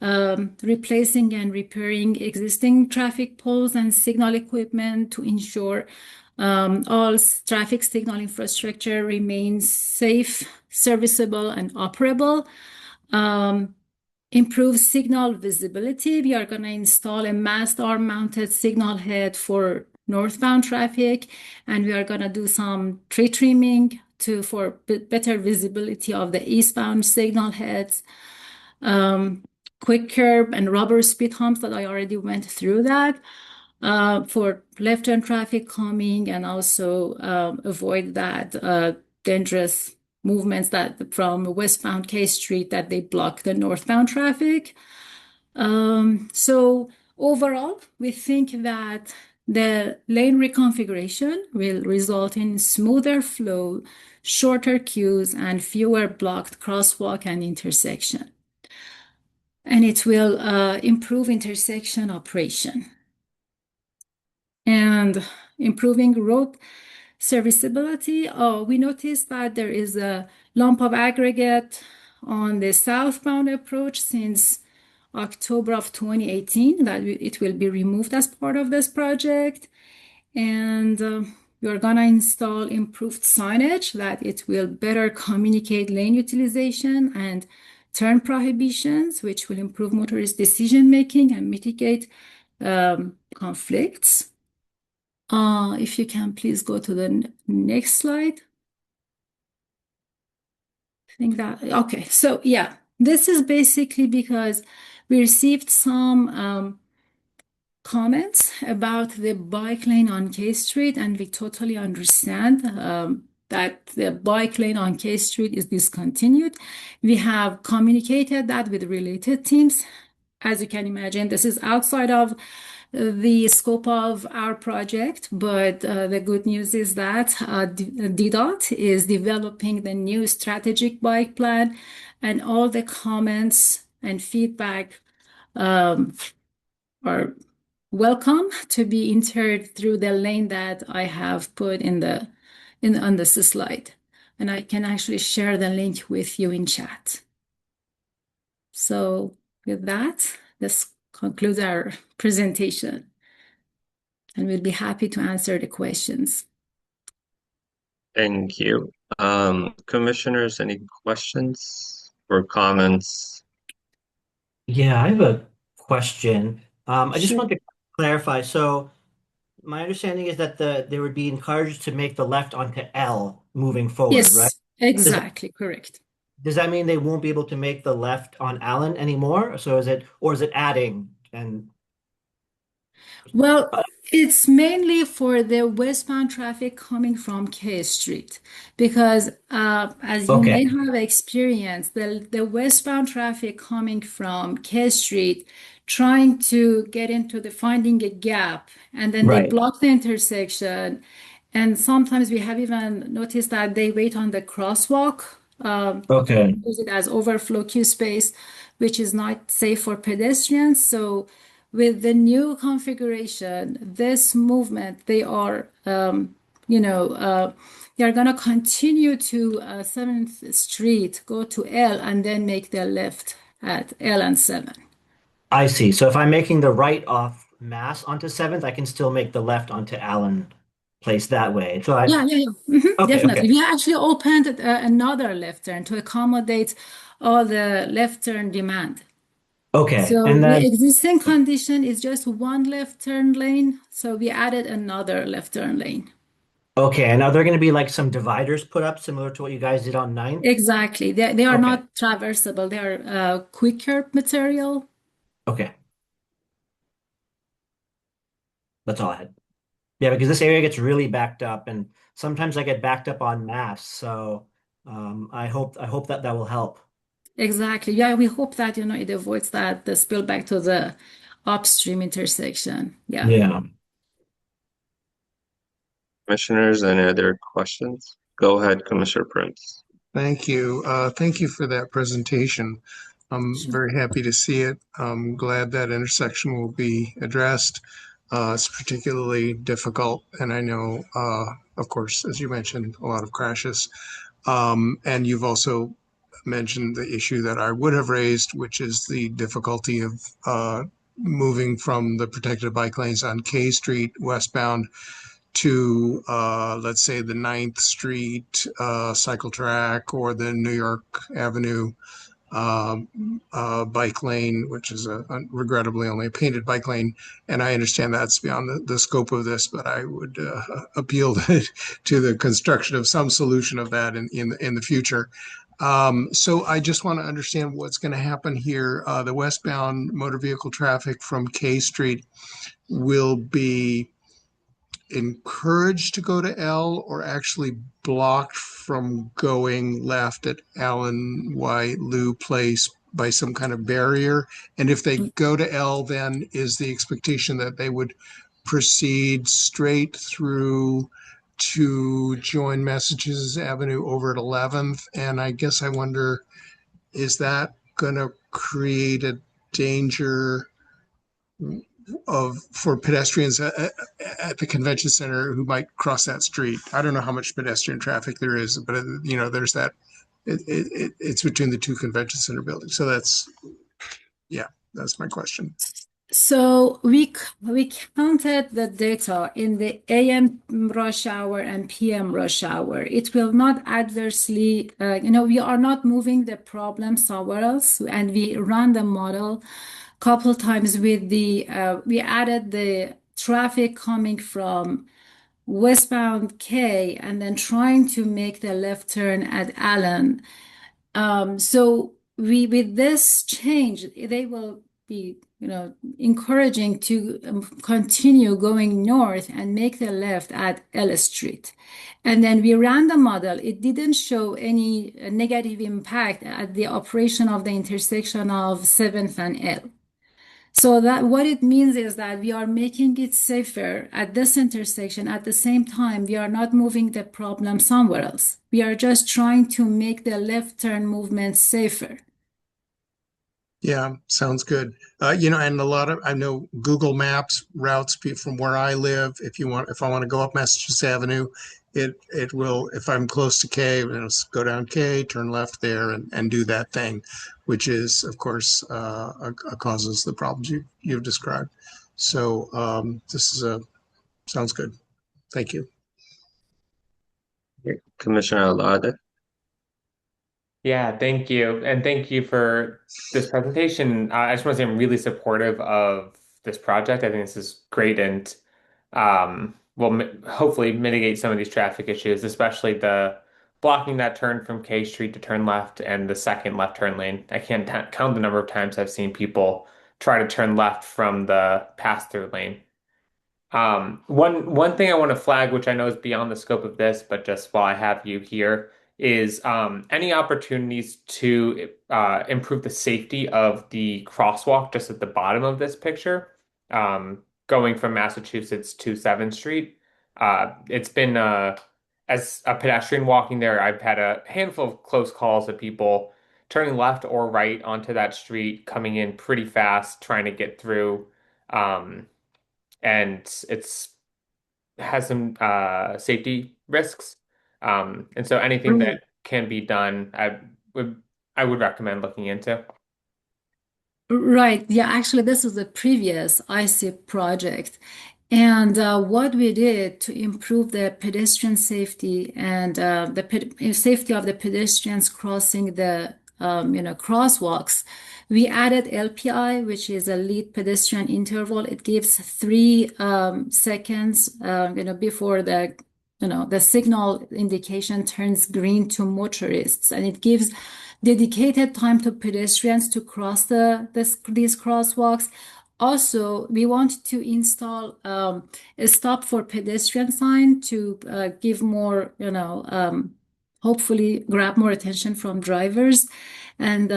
Replacing and repairing existing traffic poles and signal equipment to ensure all traffic signal infrastructure remains safe, serviceable, and operable. Improve signal visibility. We are going to install a mast arm mounted signal head for northbound traffic, and we are going to do some tree trimming for better visibility of the eastbound signal heads. Quick curb and rubber speed humps that I already went through that for left turn traffic calming, and also avoid that dangerous movements that from westbound K Street that they block the northbound traffic. So overall, we think that the lane reconfiguration will result in smoother flow, shorter queues, and fewer blocked crosswalk and intersection. And it will improve intersection operation. And improving road serviceability, we noticed that there is a lump of aggregate on the southbound approach since October of 2018 that it will be removed as part of this project. And we're going to install improved signage that it will better communicate lane utilization and turn prohibitions, which will improve motorist decision making and mitigate conflicts. If you can please go to the next slide. I think that, okay, so yeah, this is basically because we received some comments about the bike lane on K Street, and we totally understand that the bike lane on K Street is discontinued. We have communicated that with related teams. As you can imagine, this is outside of the scope of our project, but the good news is that DDOT is developing the new strategic bike plan, and all the comments and feedback are welcome to be entered through the lane that I have put on this slide. And I can actually share the link with you in chat. So with that, this concludes our presentation. And we'll be happy to answer the questions. Thank you. Commissioners, any questions or comments? Yeah, I have a question. I just Sure. want to clarify. So my understanding is that they would be encouraged to make the left onto L moving forward, right? Yes, exactly, correct. Does that mean they won't be able to make the left on Allen anymore? So is it adding and Well, it's mainly for the westbound traffic coming from K Street because, as you okay, may have experienced, the westbound traffic coming from K Street trying to get into the finding a gap, and then they right. block the intersection. And sometimes we have even noticed that they wait on the crosswalk, Okay. use it as overflow queue space, which is not safe for pedestrians. So with the new configuration, this movement, they are, they are going to continue to 7th Street, go to L, and then make their left at L and 7. I see. So if I'm making the right off Mass onto 7th, I can still make the left onto Allen Place that way. So Yeah. okay, Definitely. We actually opened another left turn to accommodate all the left turn demand. okay. So And the then existing condition is just one left turn lane. So we added another left turn lane. okay, and are there going to be like some dividers put up similar to what you guys did on 9th? Exactly. They are Okay. not traversable. They are quicker material. Okay. That's all I had. Yeah, because this area gets really backed up and sometimes I get backed up on Mass. So I hope that will help. Exactly. Yeah, we hope that, it avoids the spill back to the upstream intersection. Yeah. Yeah. Commissioners, any other questions? Go ahead, Commissioner Prince. Thank you. Thank you for that presentation. I'm Sure. very happy to see it. I'm glad that intersection will be addressed. It's particularly difficult, and I know, of course, as you mentioned, a lot of crashes. And you've also mentioned the issue that I would have raised, which is the difficulty of moving from the protected bike lanes on K Street westbound to, let's say, the 9th Street cycle track or the New York Avenue bike lane, which is regrettably only a painted bike lane. And I understand that's beyond the scope of this, but I would appeal to the construction of some solution of that in the future. So I just want to understand what's going to happen here. The westbound motor vehicle traffic from K Street will be encouraged to go to L or actually blocked from going left at Allen White Lou Place by some kind of barrier? And if they go to L, then is the expectation that they would proceed straight through to join Massachusetts Avenue over at 11th? And I guess I wonder, is that going to create a danger for pedestrians at the convention center who might cross that street? I don't know how much pedestrian traffic there is, but there's that. It's between the two convention center buildings. So that's my question. So we counted the data in the AM rush hour and PM rush hour. It will not adversely, we are not moving the problem somewhere else, and we run the model couple times with we added the traffic coming from westbound K and then trying to make the left turn at Allen. So with this change, they will be, encouraging to continue going north and make the left at L Street. And then we ran the model. It didn't show any negative impact at the operation of the intersection of 7th and L. So that what it means is that we are making it safer at this intersection. At the same time, we are not moving the problem somewhere else. We are just trying to make the left turn movement safer. Yeah, sounds good. And I know Google Maps routes from where I live. If I want to go up Massachusetts Avenue, it will, if I'm close to K, go down K, turn left there and do that thing, which is, of course, causes the problems you've described. So sounds good. Thank you. Commissioner Alade. Yeah, thank you. And thank you for this presentation. I just want to say I'm really supportive of this project. I think this is great and will hopefully mitigate some of these traffic issues, especially the blocking that turn from K Street to turn left and the second left turn lane. I can't count the number of times I've seen people try to turn left from the pass-through lane. One thing I want to flag, which I know is beyond the scope of this, but just while I have you here, is any opportunities to improve the safety of the crosswalk just at the bottom of this picture, going from Massachusetts to 7th Street. It's been as a pedestrian walking there, I've had a handful of close calls of people turning left or right onto that street, coming in pretty fast, trying to get through. And it's has some safety risks. And so anything that can be done, I would recommend looking into. Right. Yeah, actually, this is the previous IC project. And what we did to improve the pedestrian safety and the safety of the pedestrians crossing the crosswalks, we added LPI, which is a lead pedestrian interval. It gives 3 seconds, before the signal indication turns green to motorists, and it gives dedicated time to pedestrians to cross these crosswalks. Also, we want to install a stop for pedestrian sign to give more, hopefully grab more attention from drivers. And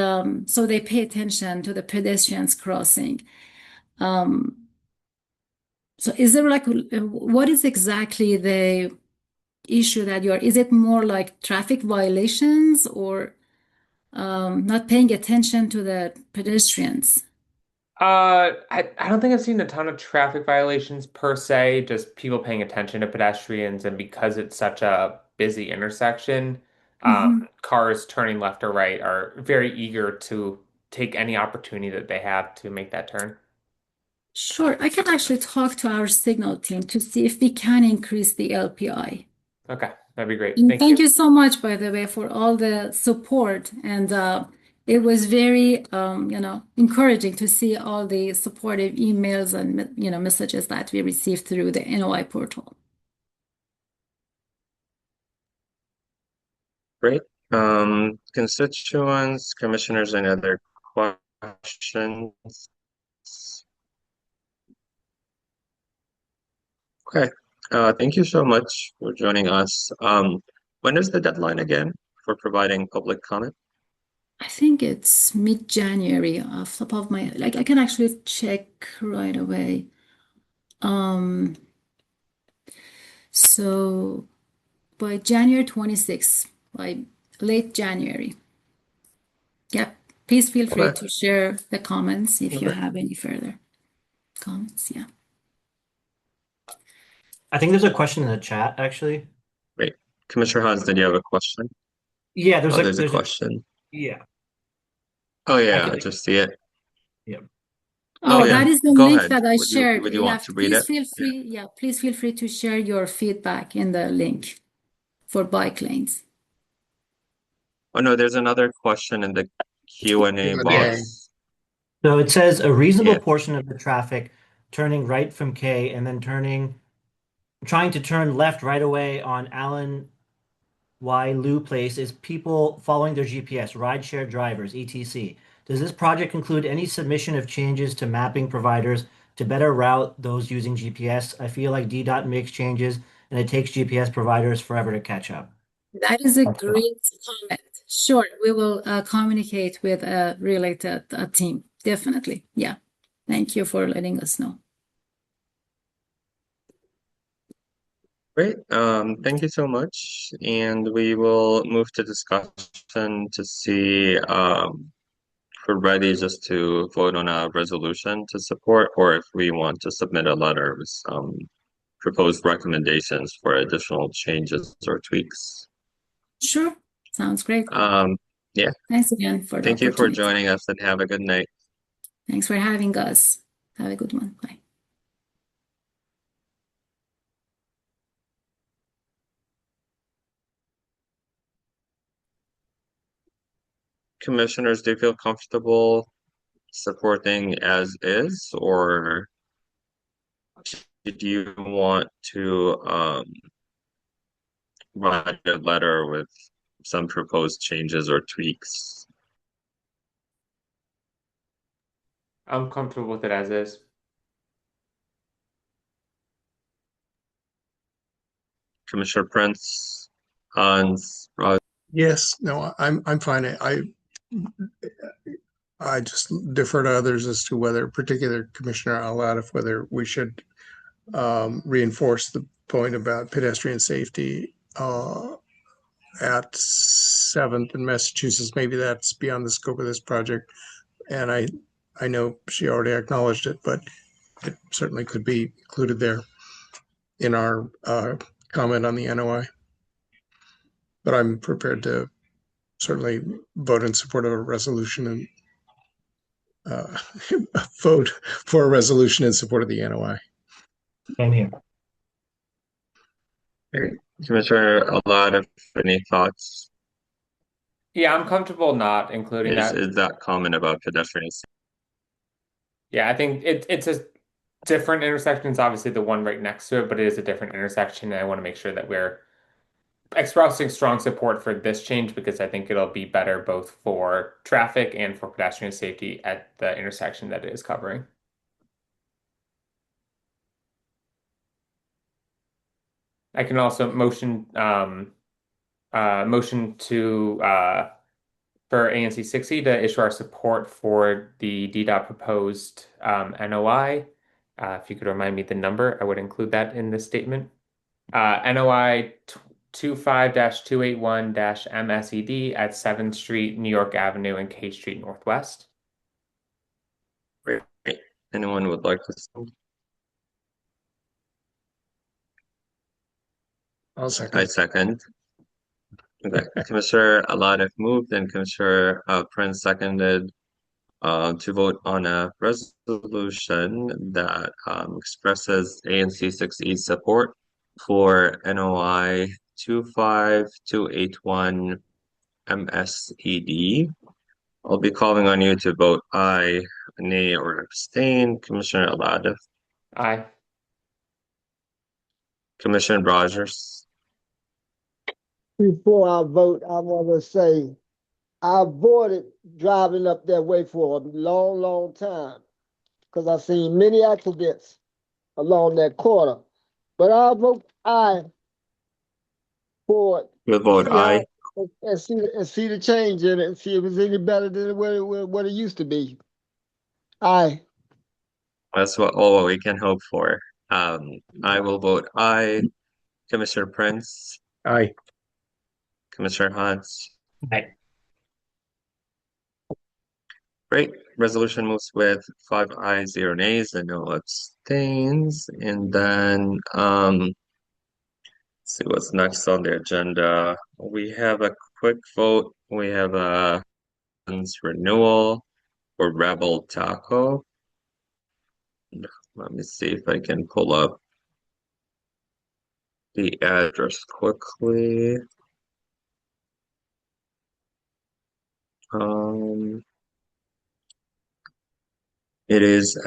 so they pay attention to the pedestrians crossing. So is there what is exactly the issue that is it more like traffic violations or not paying attention to the pedestrians? I don't think I've seen a ton of traffic violations per se, just people paying attention to pedestrians. And because it's such a busy intersection, cars turning left or right are very eager to take any opportunity that they have to make that turn. Sure, I can actually talk to our signal team to see if we can increase the LPI. Okay, that'd be great. And Thank you. you so much, by the way, for all the support. And it was very, encouraging to see all the supportive emails and, messages that we received through the NOI portal. Great. Constituents, commissioners, any other questions? Okay. Thank you so much for joining us. When is the deadline again for providing public comment? I think it's mid-January off the top of my head. Like I can actually check right away. So by January 26th, by late January. Yep. Please feel free Okay. to share the comments if you Okay. have any further comments. Yeah. I think there's a question in the chat actually. Great. Commissioner Hans, did you have a question? Yeah, Oh, there's a question. yeah. Oh I yeah, I can, just see it. yeah. Oh Oh, yeah, that is the go link ahead. that I Would you shared. would you Yeah, want to read please it? feel free. Yeah, please feel free to share your feedback in the link for bike lanes. Oh no, there's another question in the Q&A Q&A. box. So it says a reasonable Yeah. portion of the traffic turning right from K and then trying to turn left right away on Allen Y. Liu Place is people following their GPS, rideshare drivers, etc. Does this project include any submission of changes to mapping providers to better route those using GPS? I feel like DDOT makes changes and it takes GPS providers forever to catch up. That is a That's all. great comment. Sure, we will communicate with a related team. Definitely. Yeah. Thank you for letting us know. Great. Thank you so much. And we will move to discussion to see if we're ready just to vote on a resolution to support, or if we want to submit a letter with some proposed recommendations for additional changes or tweaks. Sure. Sounds great. Yeah. Thanks again for the Thank you for opportunity. joining us and have a good night. Thanks for having us. Have a good one. Bye. Commissioners, do you feel comfortable supporting as is, or did you want to write a letter with some proposed changes or tweaks? I'm comfortable with it as is. Commissioner Prince, Hans, Raj. Yes, no, I'm fine. I just defer to others as to whether particular Commissioner Alatif, whether we should reinforce the point about pedestrian safety at 7th in Massachusetts. Maybe that's beyond the scope of this project. And I know she already acknowledged it, but it certainly could be included there in our comment on the NOI. But I'm prepared to certainly vote in support of a resolution and vote for a resolution in support of the NOI. Same here. Commissioner, a lot of any thoughts? Yeah, I'm comfortable not including that. Is that comment about pedestrians? Yeah, I think it's a different intersection. It's obviously the one right next to it, but it is a different intersection, and I want to make sure that we're expressing strong support for this change because I think it'll be better both for traffic and for pedestrian safety at the intersection that it is covering. I can also motion to for ANC 60 to issue our support for the DDOT proposed NOI. If you could remind me the number, I would include that in this statement. NOI 25-281-MSED at 7th Street, New York Avenue, and K Street Northwest. Great. Anyone would like to say? I'll second. I second. Okay. Commissioner Alatif moved and Commissioner Prince seconded to vote on a resolution that expresses ANC 6E support for NOI 25281 MSED. I'll be calling on you to vote aye, nay, or abstain. Commissioner Alatif. Aye. Commissioner Rogers. Before I vote, I want to say I avoided driving up that way for a long, long time because I've seen many accidents along that corner. But I vote aye for it. We'll vote See how aye. and see the change in it and see if it's any better than what it used to be. Aye. That's what all we can hope for. I will vote aye. Commissioner Prince, Aye. Commissioner Hunt. Aye. Great. Resolution moves with 5 ayes, 0 nays, and no abstains. And then let's see what's next on the agenda. We have a quick vote. We have a renewal for Rebel Taco. Let me see if I can pull up the address quickly. Um, it is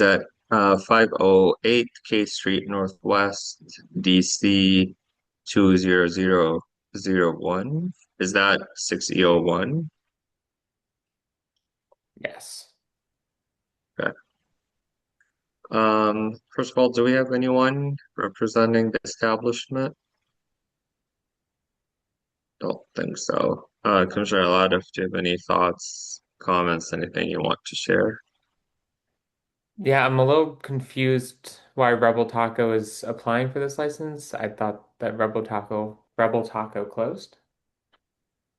at 508 K Street Northwest, DC 20001. Is that 6001? Yes. Okay. First of all, do we have anyone representing the establishment? Don't think so. Commissioner Alada, do you have any thoughts, comments, anything you want to share? Yeah, I'm a little confused why Rebel Taco is applying for this license. I thought that Rebel Taco closed.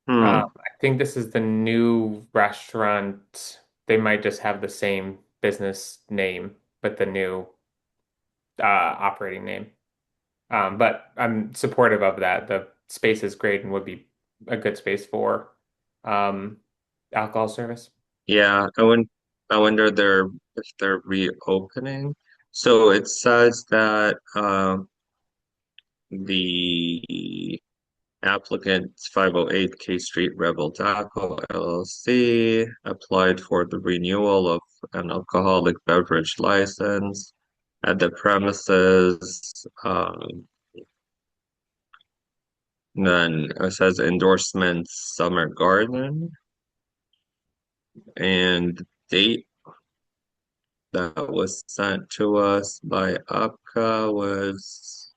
Hmm. I think this is the new restaurant. They might just have the same business name, but the new operating name. But I'm supportive of that. The space is great and would be a good space for um, alcohol service. Yeah, I wonder if they're reopening. So it says that the applicant 508 K Street Rebel Taco LLC applied for the renewal of an alcoholic beverage license at the premises. Then it says endorsement Summer Garden and date that was sent to us by APCA was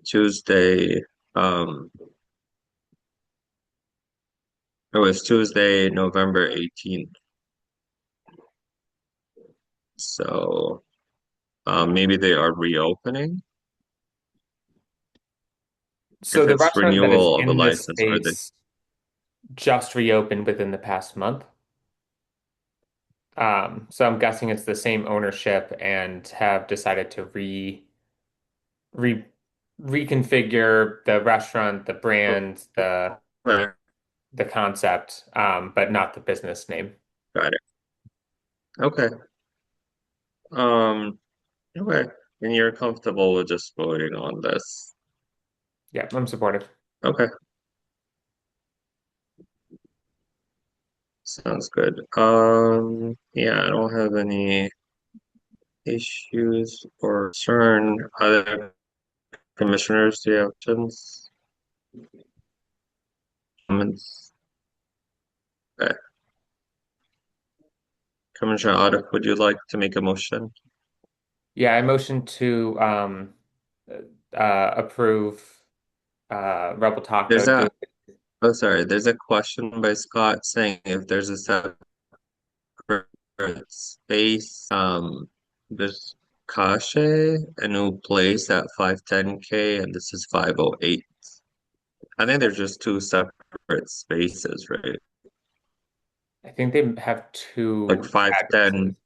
Tuesday. It was Tuesday, November 18th. So maybe they are reopening. So If the it's restaurant that is renewal of a in this license, are they space just reopened within the past month. So I'm guessing it's the same ownership and have decided to re reconfigure the restaurant, the brand, okay, the concept, but not the business name. got it. Okay. Um, okay. And you're comfortable with just voting on this. Yeah, I'm supportive. Okay, sounds good. Yeah, I don't have any issues or concern. Other commissioners, do you have questions, comments? Okay. Commissioner Otter, would you like to make a motion? Yeah, I motion to approve Rebel There's Taco a, doing oh, sorry, there's a question by Scott saying if there's a separate space, there's Kashe, a new place at 510K, and this is 508. I think there's just two separate spaces, right? I think they have Like two 510.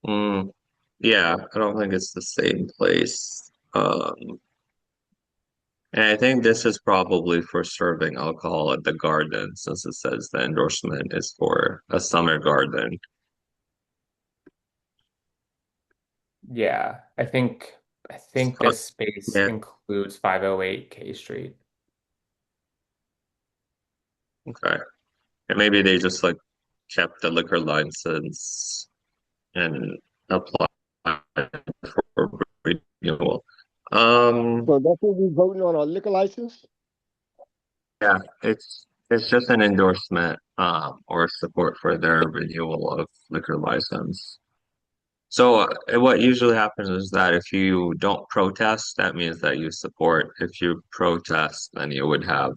addresses. Yeah, I don't think it's the same place. And I think this is probably for serving alcohol at the garden, since it says the endorsement is for a summer garden. Yeah, I think So, this space yeah, includes 508 K Street. okay. And maybe they just like kept the liquor license and applied for renewal. So that's what we're voting on, a liquor license? Yeah, it's It's just an endorsement or support for their renewal of liquor license. So what usually happens is that if you don't protest, that means that you support. If you protest, then you would have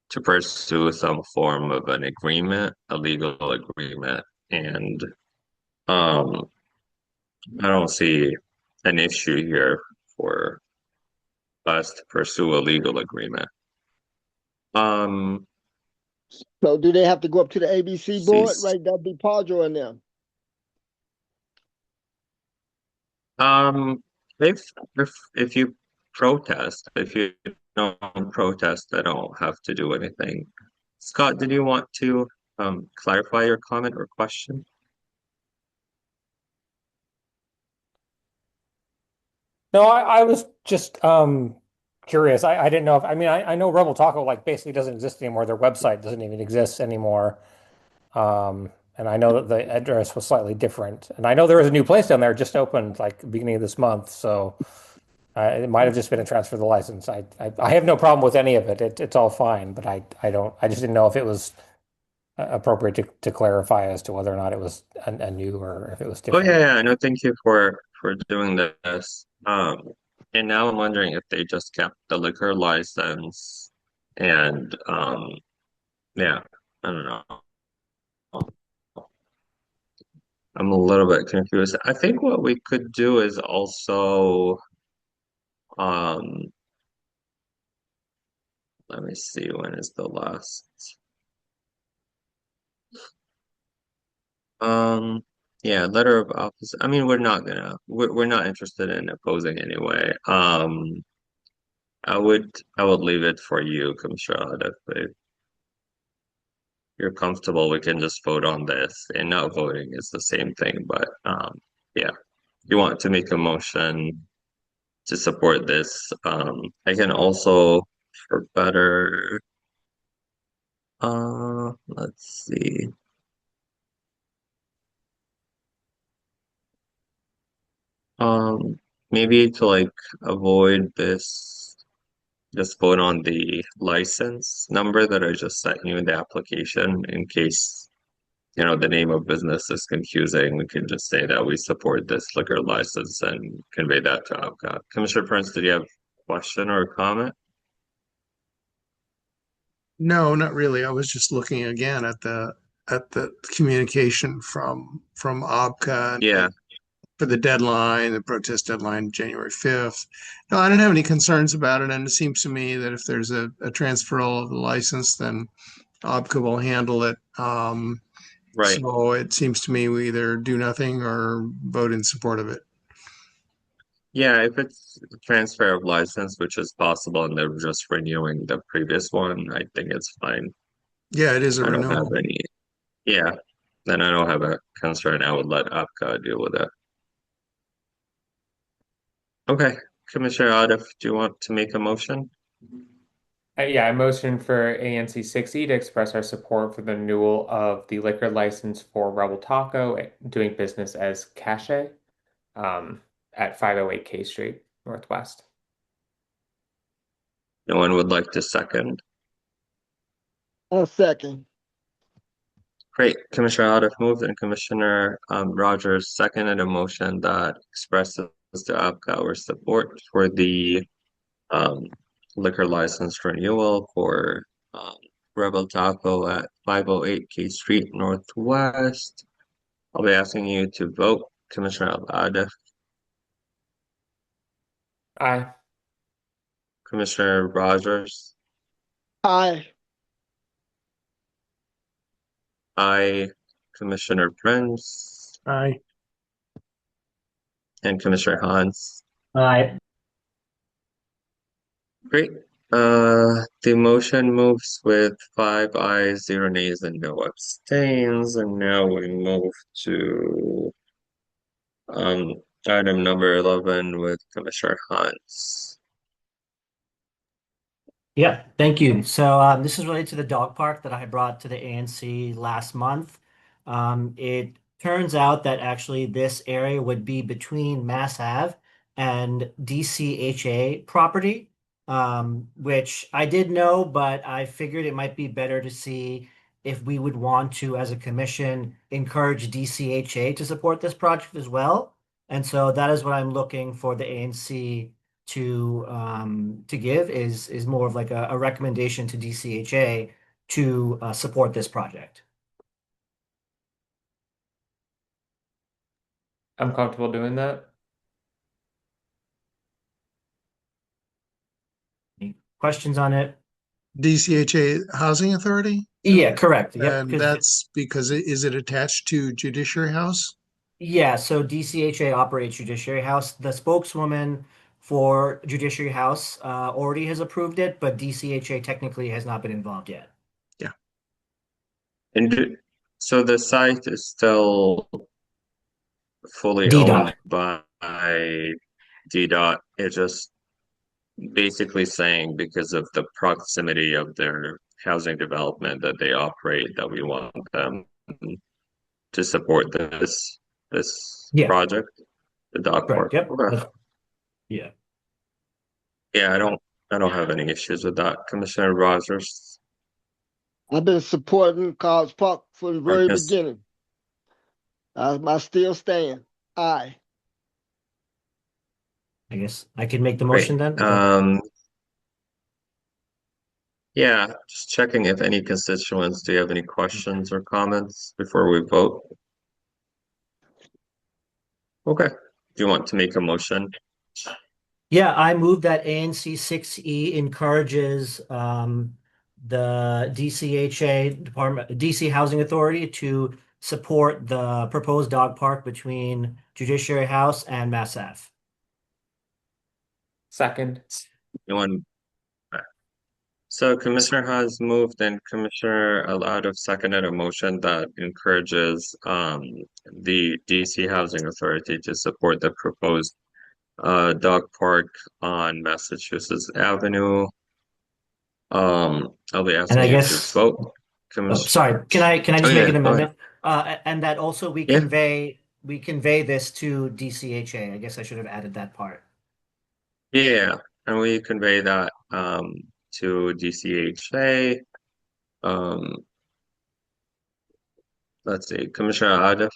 to pursue some form of an agreement, a legal agreement. And um, I don't see an issue here for us to pursue a legal agreement. Um, So do they have to go up to the ABC see, board? Right, that'd be Padro and them. um, if you protest, if you don't protest, I don't have to do anything. Scott, did you want to clarify your comment or question? No, I was just curious. I didn't know if, I mean, I know Rebel Taco like basically doesn't exist anymore. Their website doesn't even exist anymore. And I know that the address was slightly different. And I know there was a new place down there just opened like beginning of this month. So it might have just been a transfer of the license. I have no problem with any of it. It's all fine, but I don't, I just didn't know if it was appropriate to clarify as to whether or not it was a new or if it was Oh yeah, different. yeah. No, thank you for doing this. And now I'm wondering if they just kept the liquor license and yeah, I don't know. I'm a little bit confused. I think what we could do is also um let me see when is the last yeah, letter of office. I mean, we're not interested in opposing anyway. I would leave it for you, Commissioner. If you're comfortable, we can just vote on this. And not voting is the same thing, but yeah. You want to make a motion to support this. I can also for better let's see. Um maybe to like avoid this, just vote on the license number that I just sent you in the application in case, the name of business is confusing. We can just say that we support this liquor license and convey that to Alcott. Commissioner Prince, did you have a question or a comment? No, not really. I was just looking again at the communication from ABCA Yeah, for the deadline, the protest deadline, January 5th. No, I don't have any concerns about it. And it seems to me that if there's a transferal of the license, then ABCA will handle it. right. So it seems to me we either do nothing or vote in support of it. Yeah, if it's a transfer of license, which is possible, and they're just renewing the previous one, I think it's fine. Yeah, it is a I don't have renewal. any, yeah, then I don't have a concern. I would let APCA deal with it. Okay, Commissioner Arif, do you want to make a motion? Yeah, I motion for ANC 6E to express our support for the renewal of the liquor license for Rebel Taco doing business as Cache um, at 508 K Street Northwest. No one would like to second. A second. Great. Commissioner Arif moved and Commissioner Rogers seconded a motion that expresses to APCA our support for the um, liquor license renewal for um, Rebel Taco at 508 K Street Northwest. I'll be asking you to vote. Commissioner Al-Adif, Aye. Commissioner Rogers, Aye. I, Commissioner Prince, Aye. and Commissioner Hans. Aye. Great. The motion moves with 5 ayes, 0 nays, and no abstains. And now we move to um, item number 11 with Commissioner Hans. Yeah, thank you. So this is related to the dog park that I brought to the ANC last month. It turns out that actually this area would be between Mass Ave and DCHA property. which I did know, but I figured it might be better to see if we would want to, as a commission, encourage DCHA to support this project as well. And so that is what I'm looking for the ANC to give is more of like a recommendation to DCHA to support this project. I'm comfortable doing that. Any questions on it? DCHA Housing Authority? Yeah, correct. Yep. And that's because is it attached to Judiciary House? Yeah, so DCHA operates Judiciary House. The spokeswoman for Judiciary House already has approved it, but DCHA technically has not been involved yet. Yeah. And so the site is still fully DDOT. owned by DDOT. It's just basically saying because of the proximity of their housing development that they operate that we want them to support this Yeah. project, the dog Correct. park. Yep. Okay. Yeah. Yeah, I don't have any issues with that, Commissioner Rogers. I've been supporting College Park from the very beginning. I still stand. Aye. I guess I can make the Great. motion then. Yeah, just checking if any constituents do you have any questions or comments before we vote? Okay. Do you want to make a motion? Yeah, I move that ANC 6E encourages the DCHA Department, DC Housing Authority to support the proposed dog park between Judiciary House and Mass Ave. Second. Anyone? So Commissioner has moved and Commissioner Alado seconded a motion that encourages the DC Housing Authority to support the proposed dog park on Massachusetts Avenue. I'll be asking you to vote. Sorry, can I just make an amendment? And that also we Yeah. convey this to DCHA. I guess I should have added that part. Yeah, and we convey that to DCHA. Let's see, Commissioner Adif,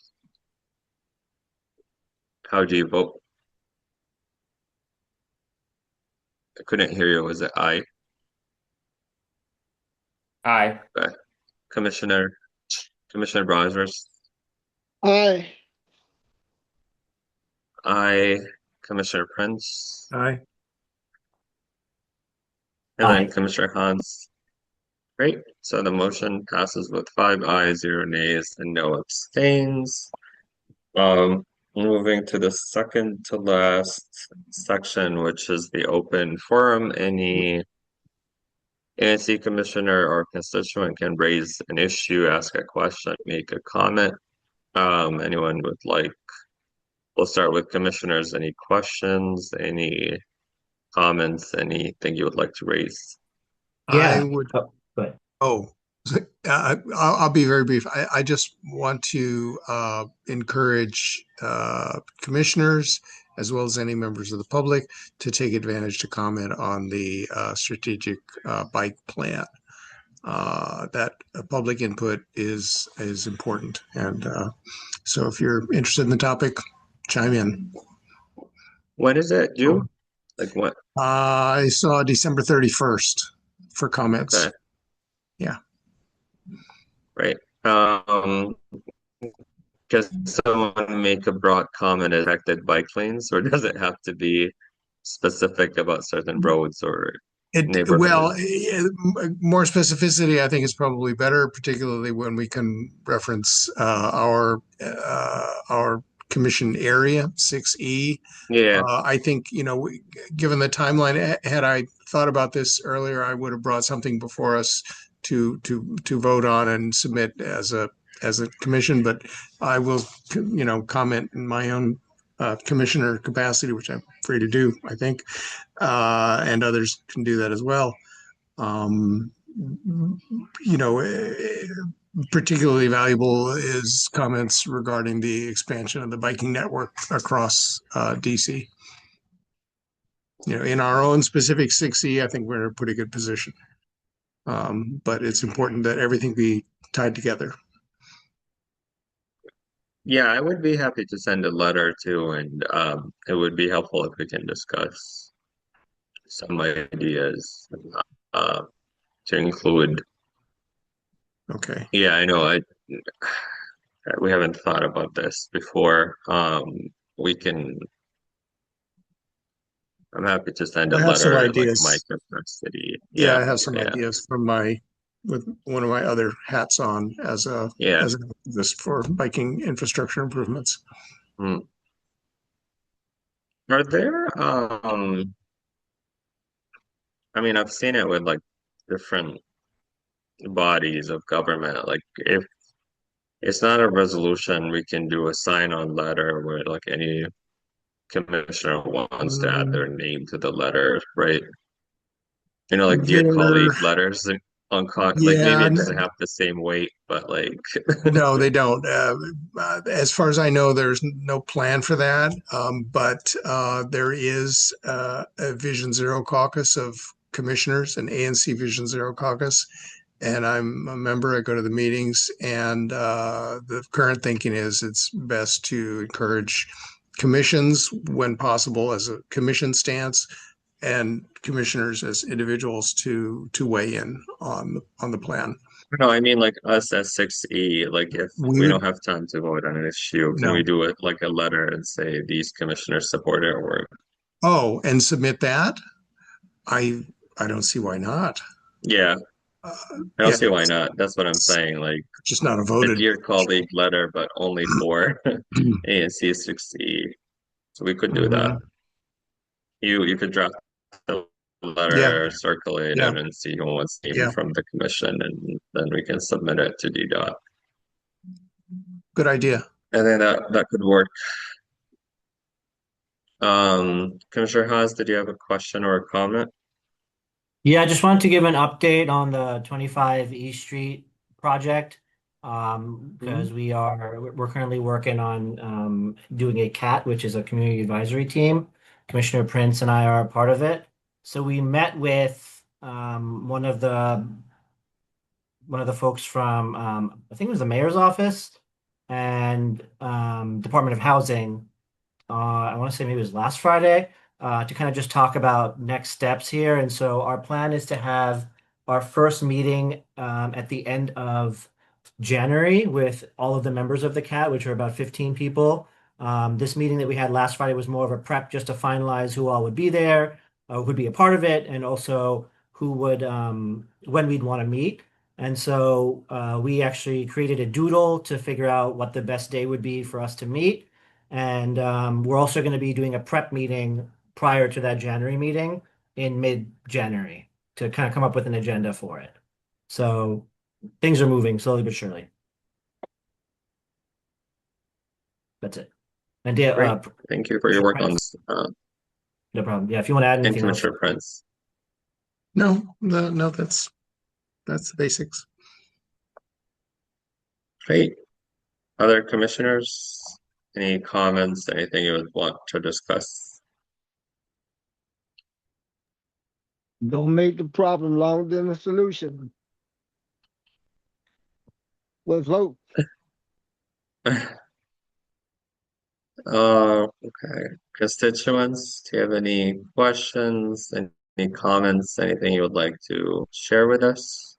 how do you vote? I couldn't hear you. Was it aye? Aye. Okay. Commissioner Rogers. Aye. Aye. Commissioner Prince. Aye. And then Commissioner Hans. Great. So the motion passes with 5 ayes, 0 nays, and no abstains. Moving to the second to last section, which is the open forum. Any ANC commissioner or constituent can raise an issue, ask a question, make a comment. Anyone would like? We'll start with commissioners. Any questions? Any comments? Anything you would like to raise? Yeah. I would. But I'll be very brief. I just want to encourage commissioners as well as any members of the public to take advantage to comment on the strategic bike plan. That public input is important, and so if you're interested in the topic, chime in. When is it due? Like what? I saw December 31st for comments. Okay. Yeah. Right. Does someone make a broad comment affected bike lanes, or does it have to be specific about certain roads or neighborhoods? Well, more specificity, I think, is probably better, particularly when we can reference our commission area, 6E. Yeah. I think, given the timeline, had I thought about this earlier, I would have brought something before us to vote on and submit as a commission, but I will, comment in my own commissioner capacity, which I'm free to do, I think, and others can do that as well. Particularly valuable is comments regarding the expansion of the biking network across DC. in our own specific 6E, I think we're in a pretty good position. But it's important that everything be tied together. Yeah, I would be happy to send a letter too, and it would be helpful if we can discuss some ideas uh, to include. Okay. Yeah, I know. We haven't thought about this before. We can. I'm happy to send a I have some letter like my ideas. city. Yeah, Yeah, I have some yeah, ideas from with one of my other hats on yeah. as an activist for biking infrastructure improvements. Hmm. Are there I mean, I've seen it with like different bodies of government. Like if it's not a resolution, we can do a sign-on letter where like any commissioner wants to add Mm, their name to the letter, right? Like dear There, colleague letters on like maybe yeah, it doesn't have the same weight, but like no, they don't. As far as I know, there's no plan for that. But there is a Vision Zero caucus of commissioners, an ANC Vision Zero caucus, and I'm a member. I go to the meetings, and the current thinking is it's best to encourage commissions when possible as a commission stance, and commissioners as individuals to weigh in on the plan. no, I mean like us as 6E, like if We we would don't have time to vote on an issue, can we no. do it like a letter and say these commissioners support it or Oh, and submit that? I I don't see why not. yeah, Uh, I don't yeah, see why not. That's what I'm saying. Like just not a a voted. dear colleague letter, but only for ANC 6E. So we could do that. Mhm. You could draft the Yeah, letter, circulate yeah, it, and see who wants name yeah. from the commission, and then we can submit it to DDOT. Good idea. And then that could work. Commissioner Haas, did you have a question or a comment? Yeah, I just wanted to give an update on the 25 East Street project. Because Mhm. we're currently working on doing a CAT, which is a community advisory team. Commissioner Prince and I are a part of it. So we met with one of the folks from I think it was the mayor's office and Department of Housing. I want to say maybe it was last Friday, to kind of just talk about next steps here. And so our plan is to have our first meeting at the end of January with all of the members of the CAT, which are about 15 people. This meeting that we had last Friday was more of a prep just to finalize who all would be there, who would be a part of it, and also who would, when we'd want to meet. And so we actually created a doodle to figure out what the best day would be for us to meet. And we're also going to be doing a prep meeting prior to that January meeting in mid-January to kind of come up with an agenda for it. So things are moving slowly but surely. That's it. And Great. Thank you for your Commissioner work on Prince, this. no problem. Yeah, if you want to add And anything else. Commissioner Prince. No, that's the basics. Great. Other commissioners, any comments, anything you would want to discuss? Don't make the problem longer than the solution. Let's vote. Okay. Constituents, do you have any questions, any comments, anything you would like to share with us?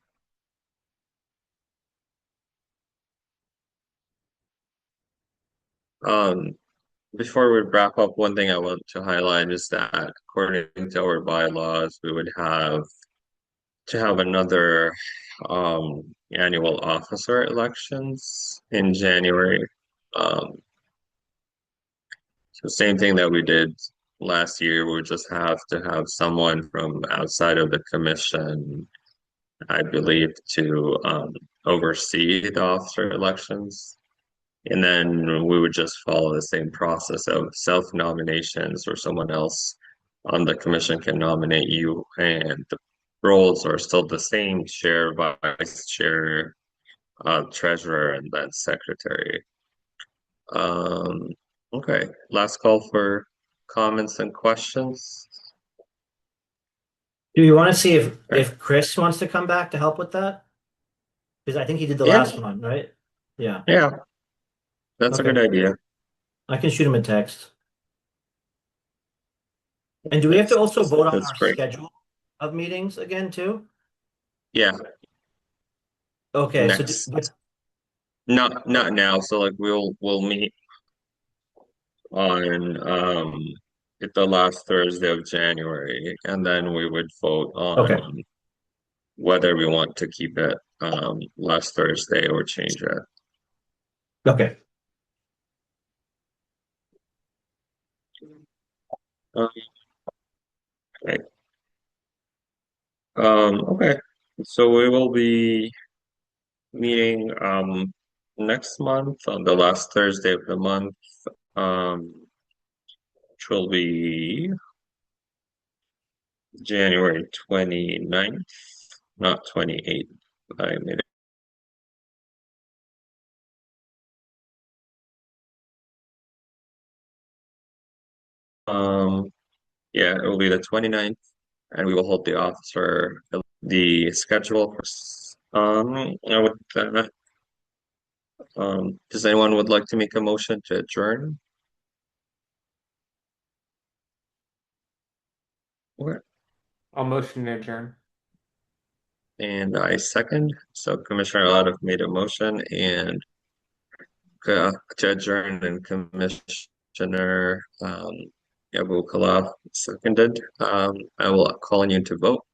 Um, Before we wrap up, one thing I want to highlight is that according to our bylaws, we would have to have another annual officer elections in January. Um, so same thing that we did last year, we just have to have someone from outside of the commission, I believe, to oversee the officer elections. And then we would just follow the same process of self-nominations or someone else on the commission can nominate you, and the roles are still the same: chair, vice chair, treasurer, and then secretary. Um, okay, last call for comments and questions. Do you want to see if Chris wants to come back to help with that? Because I think he did the Yeah, last one, right? Yeah. yeah, that's a good Okay. idea. I can shoot him a text. And do we have to That's also vote on that's our great. schedule of meetings again too? Yeah, Okay, so next, not now. So like we'll meet on at the last Thursday of January, and then we would vote on okay. whether we want to keep it last Thursday or change it. Okay. Um, okay. Okay. So we will be meeting next month on the last Thursday of the month, which will be January 29th, not 28th. I made it. Yeah, it will be the 29th, and we will hold the office for the schedule. And with that, does anyone would like to make a motion to adjourn? Okay. I'll motion to adjourn. And I second. So Commissioner Otto made a motion, and to adjourn, and Commissioner Abu Khalaf seconded. I will call on you to vote.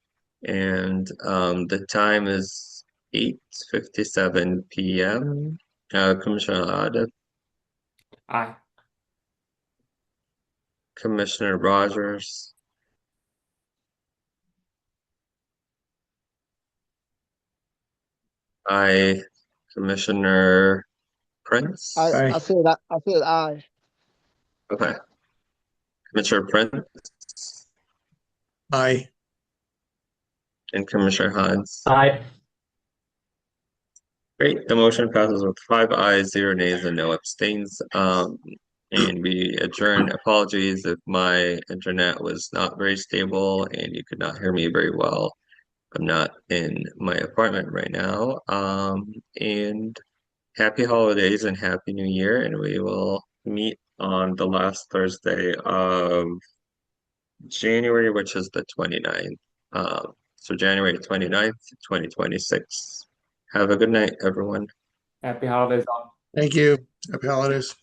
And the time is 8:57 p.m. Commissioner Adif, Aye. Commissioner Rogers, I, Commissioner Prince. I said aye. Okay, Commissioner Prince Aye. and Commissioner Hans. Aye. Great. The motion passes with 5 ayes, 0 nays, and no abstains. And we adjourn. Apologies if my internet was not very stable and you could not hear me very well. I'm not in my apartment right now. And happy holidays and happy new year. And we will meet on the last Thursday of January, which is the 29th. So January 29th, 2026. Have a good night, everyone. Happy holidays all. Thank you. Happy holidays.